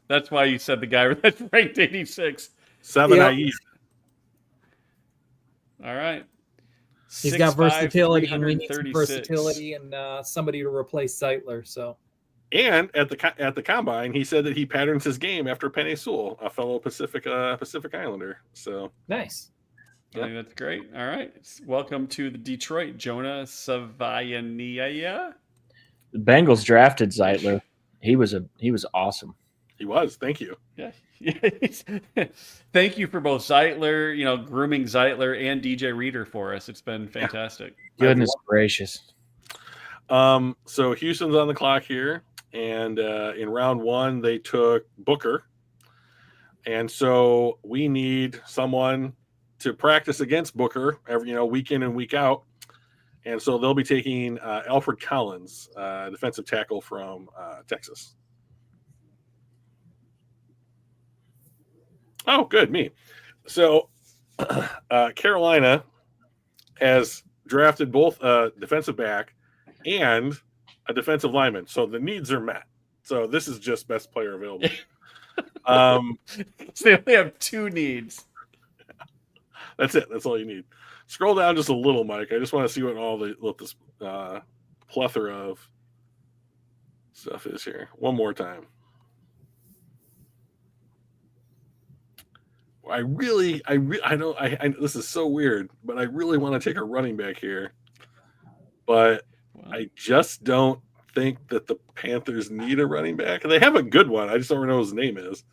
That's why you said the guy that's ranked 86. 7 Yeah. IE. All right. He's got 6'5", versatility, and we need some 336. versatility and somebody to replace Zeitler. So And at the combine, he said that he patterns his game after Penny Sewell, a fellow Pacific Islander. So nice. I think that's great. All right. Welcome to the Detroit, Jonah Savaiania. The Bengals drafted Zeitler. He was awesome. he was. Thank you. Yeah. Thank you for both Zeitler, grooming Zeitler and DJ Reader for us. It's been fantastic. Goodness gracious. So Houston's on the clock here, and in round 1 they took Booker, and so we need someone to practice against Booker every week in and week out, and so they'll be taking Alfred Collins, defensive tackle from Texas. Oh, good, me. So Carolina has drafted both a defensive back and a defensive lineman, so the needs are met. So this is just best player available. So they only have 2 needs. That's it. That's all you need. Scroll down just a little, Mike. I just want to see what this plethora of stuff is here. One more time. I this is so weird, but I really want to take a running back here, but I just don't think that the Panthers need a running back. They have a good one. I just don't know what his name is.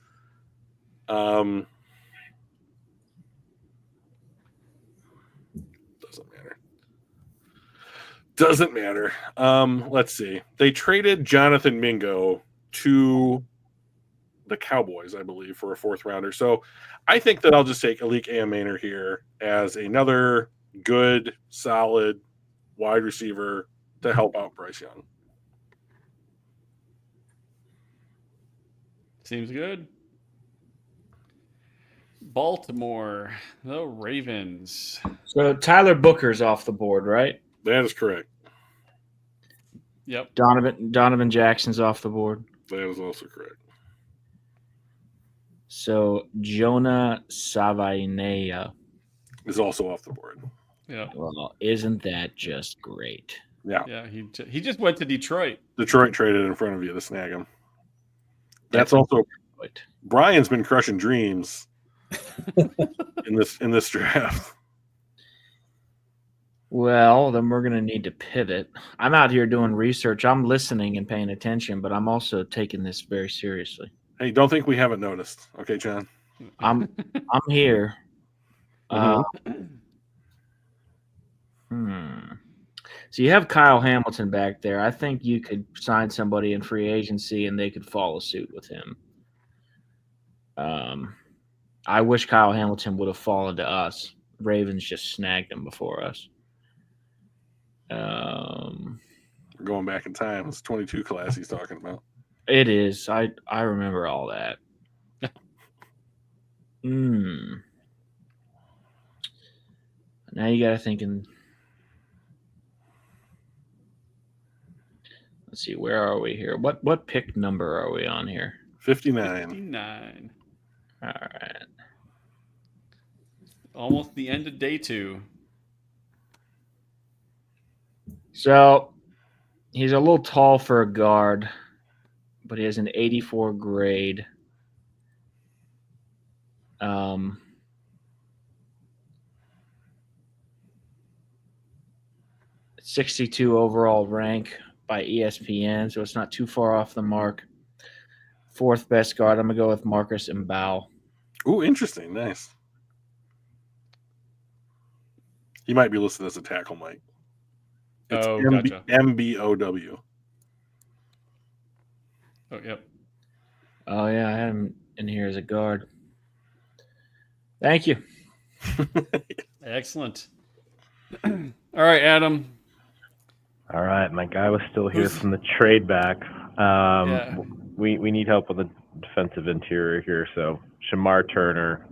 Doesn't matter. Let's see. They traded Jonathan Mingo to the Cowboys, I believe, for a 4th rounder. So I think that I'll just take Alik Amainer here as another good, solid wide receiver to help out Bryce Young. Seems good. Baltimore, the Ravens. So Tyler Booker's off the board, right? That is correct. Yep. Donovan Jackson's off the board. That is also correct. So Jonah Savaiania. Is also off the board. Yeah. Well, isn't that just great? Yeah. He just went to Detroit. Detroit traded in front of you to snag him. That's also Good. Brian's been crushing dreams in this draft. Well, then we're going to need to pivot. I'm out here doing research. I'm listening and paying attention, but I'm also taking this very seriously. Hey, don't think we haven't noticed. Okay, John. I'm here. So you have Kyle Hamilton back there. I think you could sign somebody in free agency and they could follow suit with him. I wish Kyle Hamilton would have fallen to us. Ravens just snagged him before us. We're going back in time. It's 22 class he's talking about. It is. I remember all that. Now you got to think in. Let's see, where are we here? What pick number are we on here? 59. 59. All right. Almost the end of day 2. So he's a little tall for a guard, but he has an 84 grade. 62 overall rank by ESPN, so it's not too far off the mark. 4th best guard, I'm going to go with Marcus Mbao. Ooh, interesting. Nice. He might be listed as a tackle, Mike. It's Gotcha. MBOW. Oh, yep. Oh, yeah, I had him in here as a guard. Thank you. Excellent. All right, Adam. All right, my guy was still here Who's- from the trade back. Yeah. We need help with the defensive interior here, so Shamar Turner.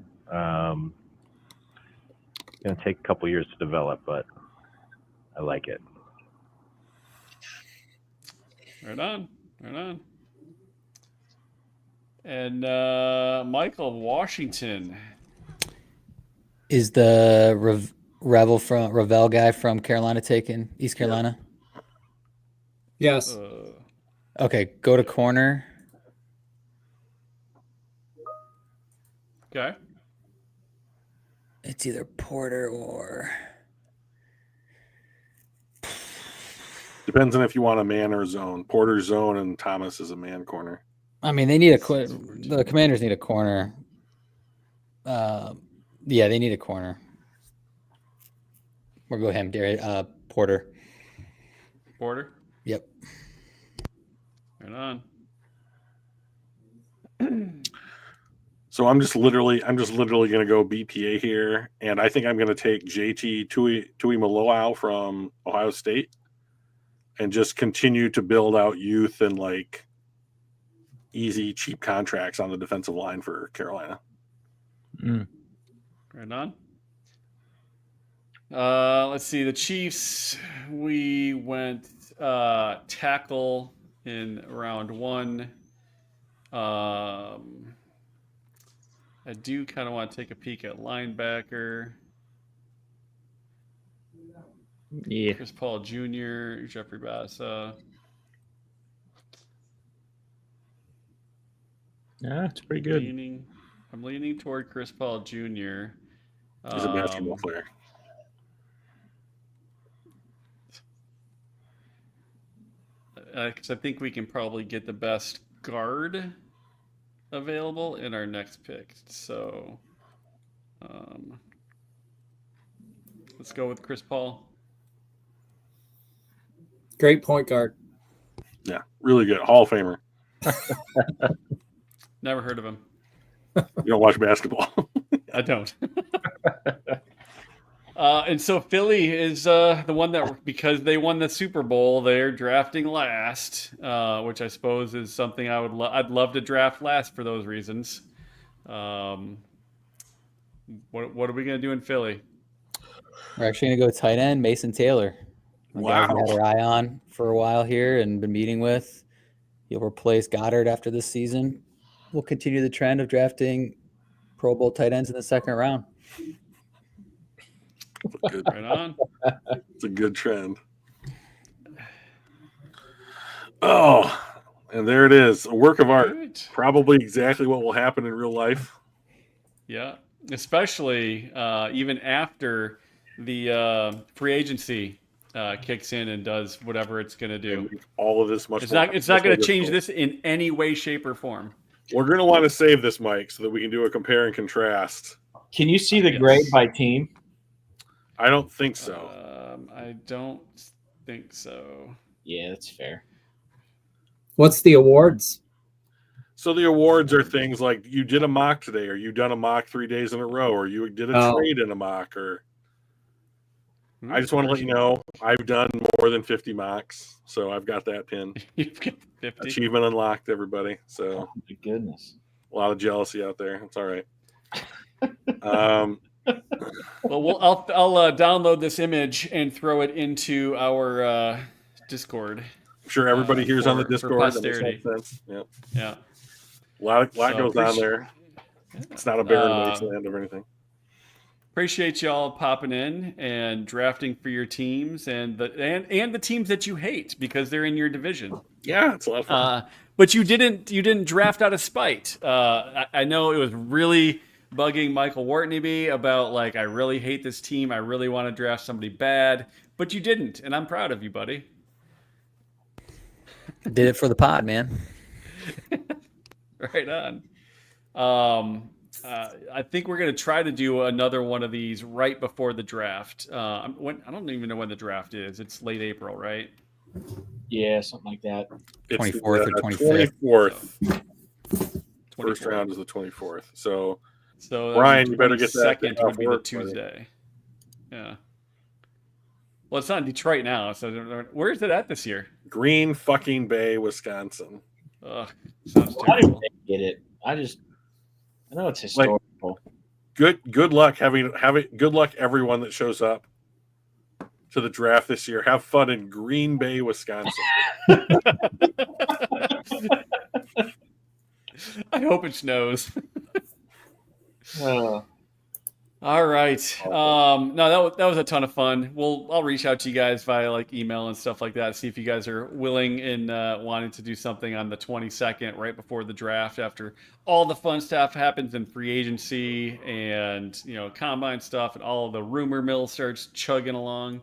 Going to take a couple years to develop, but I like it. Right on. Right on. And Michael Washington. Is the Ravel guy from Carolina taken? East Carolina? Yes. Okay, go to corner. Okay. It's either Porter or Depends on if you want a man or a zone. Porter's zone and Thomas is a man corner. I mean, they need the Commanders need a corner. Yeah, they need a corner. We'll go him, Porter. Porter. Yep. Right on. So I'm just literally going to go BPA here, and I think I'm going to take JT Tuimoloau from Ohio State, and just continue to build out youth and like easy, cheap contracts on the defensive line for Carolina. Right on. Let's see. The Chiefs, we went tackle in round 1. I do kind of want to take a peek at linebacker. Yeah. Chris Paul Jr., Jeffrey Bassa. Yeah, it's pretty good. I'm leaning toward Chris Paul Jr. He's a basketball player. Because I think we can probably get the best guard available in our next pick. So let's go with Chris Paul. Great point guard. Yeah, really good. Hall of Famer. Never heard of him. You don't watch basketball. I don't. And so Philly is the one that, because they won the Super Bowl, they're drafting last, which I suppose is something I'd love to draft last for those reasons. What are we going to do in Philly? We're actually going to go tight end, Mason Taylor. Guy we had our eye on for a while here and been meeting with. He'll replace Goddard after this season. We'll continue the trend of drafting Pro Bowl tight ends in the second round. Good. Right on. It's a good trend. Oh, and there it is. A work of art. Good. Probably exactly what will happen in real life. Yeah, especially even after the free agency kicks in and does whatever it's going to do. All of this much. It's not going to change this in any way, shape, or form. We're going to want to save this, Mike, so that we can do a compare and contrast. Can you see the grade by team? I don't think so. I don't think so. Yeah, that's fair. What's the awards? So the awards are things like you did a mock today, or you done a mock 3 days in a row, or you did a trade in a mock, or I just want to let you know I've done more than 50 mocks, so I've got that pin. You've got 50. Achievement unlocked, everybody. So Oh, my goodness. a lot of jealousy out there. It's all right. Well, I'll download this image and throw it into our Discord. I'm sure everybody here's on the for Discord. That makes posterity. sense. Yep. Yeah. A lot So goes on there. It's not a barren wasteland or anything. Appreciate y'all popping in and drafting for your teams and the teams that you hate because they're in your division. Yeah, it's a lot of fun. But you didn't draft out of spite. I know it was really bugging Michael Wartneby about like, I really hate this team. I really want to draft somebody bad, but you didn't, and I'm proud of you, buddy. Did it for the pod, man. Right on. I think we're going to try to do another one of these right before the draft. I don't even know when the draft is. It's late April, right? Yeah, something like that. It's 24th or 25th. 24th. First round is the 24th. So So Ryan, you better get that second off would be the work, buddy. Tuesday. Yeah. Well, it's not in Detroit now. So where is it at this year? Green fucking Bay, Wisconsin. Ugh, sounds Why did terrible. they get it? I know it's historical. Good luck good luck everyone that shows up to the draft this year. Have fun in Green Bay, Wisconsin. I hope it snows. Uh, All right. No, that was a ton of fun. I'll reach out to you guys via like email and stuff like that. See if you guys are willing and wanting to do something on the 22nd, right before the draft, after all the fun stuff happens in free agency and combine stuff and all of the rumor mill starts chugging along.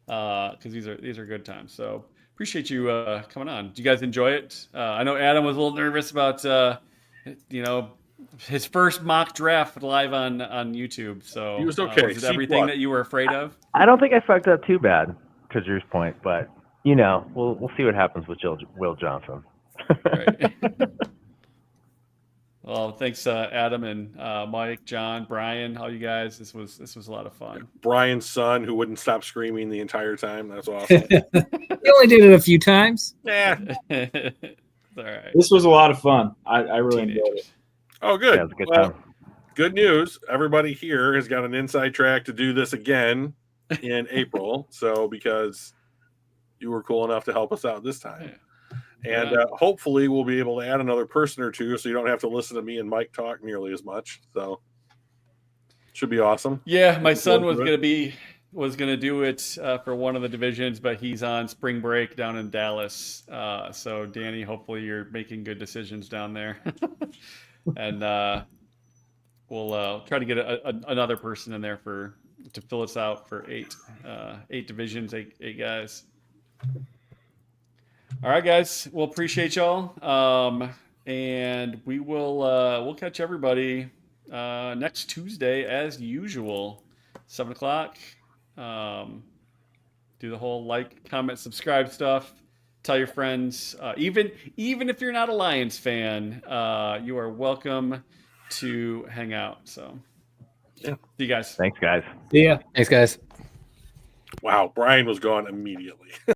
Because these are good times. So appreciate you coming on. Do you guys enjoy it? I know Adam was a little nervous about his first mock draft live on YouTube. So He was okay. Was it everything that you were afraid of? I don't think I fucked up too bad, to Drew's point, but we'll see what happens with Will Johnson. Right. Well, thanks, Adam and Mike, John, Brian, all you guys. This was a lot of fun. Brian's son, who wouldn't stop screaming the entire time. That's awesome. You only did it a few times. Yeah. All right. this was a lot of fun. I really enjoyed it. Teenagers. Oh, good. Yeah, it was a good Well, time. good news. Everybody here has got an inside track to do this again in April. So because you were cool enough to help us out this time. And Yeah. hopefully we'll be able to add another person or two so you don't have to listen to me and Mike talk nearly as much. So should be awesome. Yeah, my son forward was to it. gonna do it for one of the divisions, but he's on spring break down in Dallas. So Danny, hopefully you're making good decisions down there, and we'll try to get another person in there to fill us out for eight divisions, eight guys. All right, guys. Well, appreciate y'all, and we'll catch everybody next Tuesday as usual, 7:00. Do the whole like, comment, subscribe stuff. Tell your friends. Even if you're not a Lions fan, you are welcome to hang out. So, Yeah. See you guys. Thanks, guys. Yeah. Thanks, guys. Wow. Brian was gone immediately.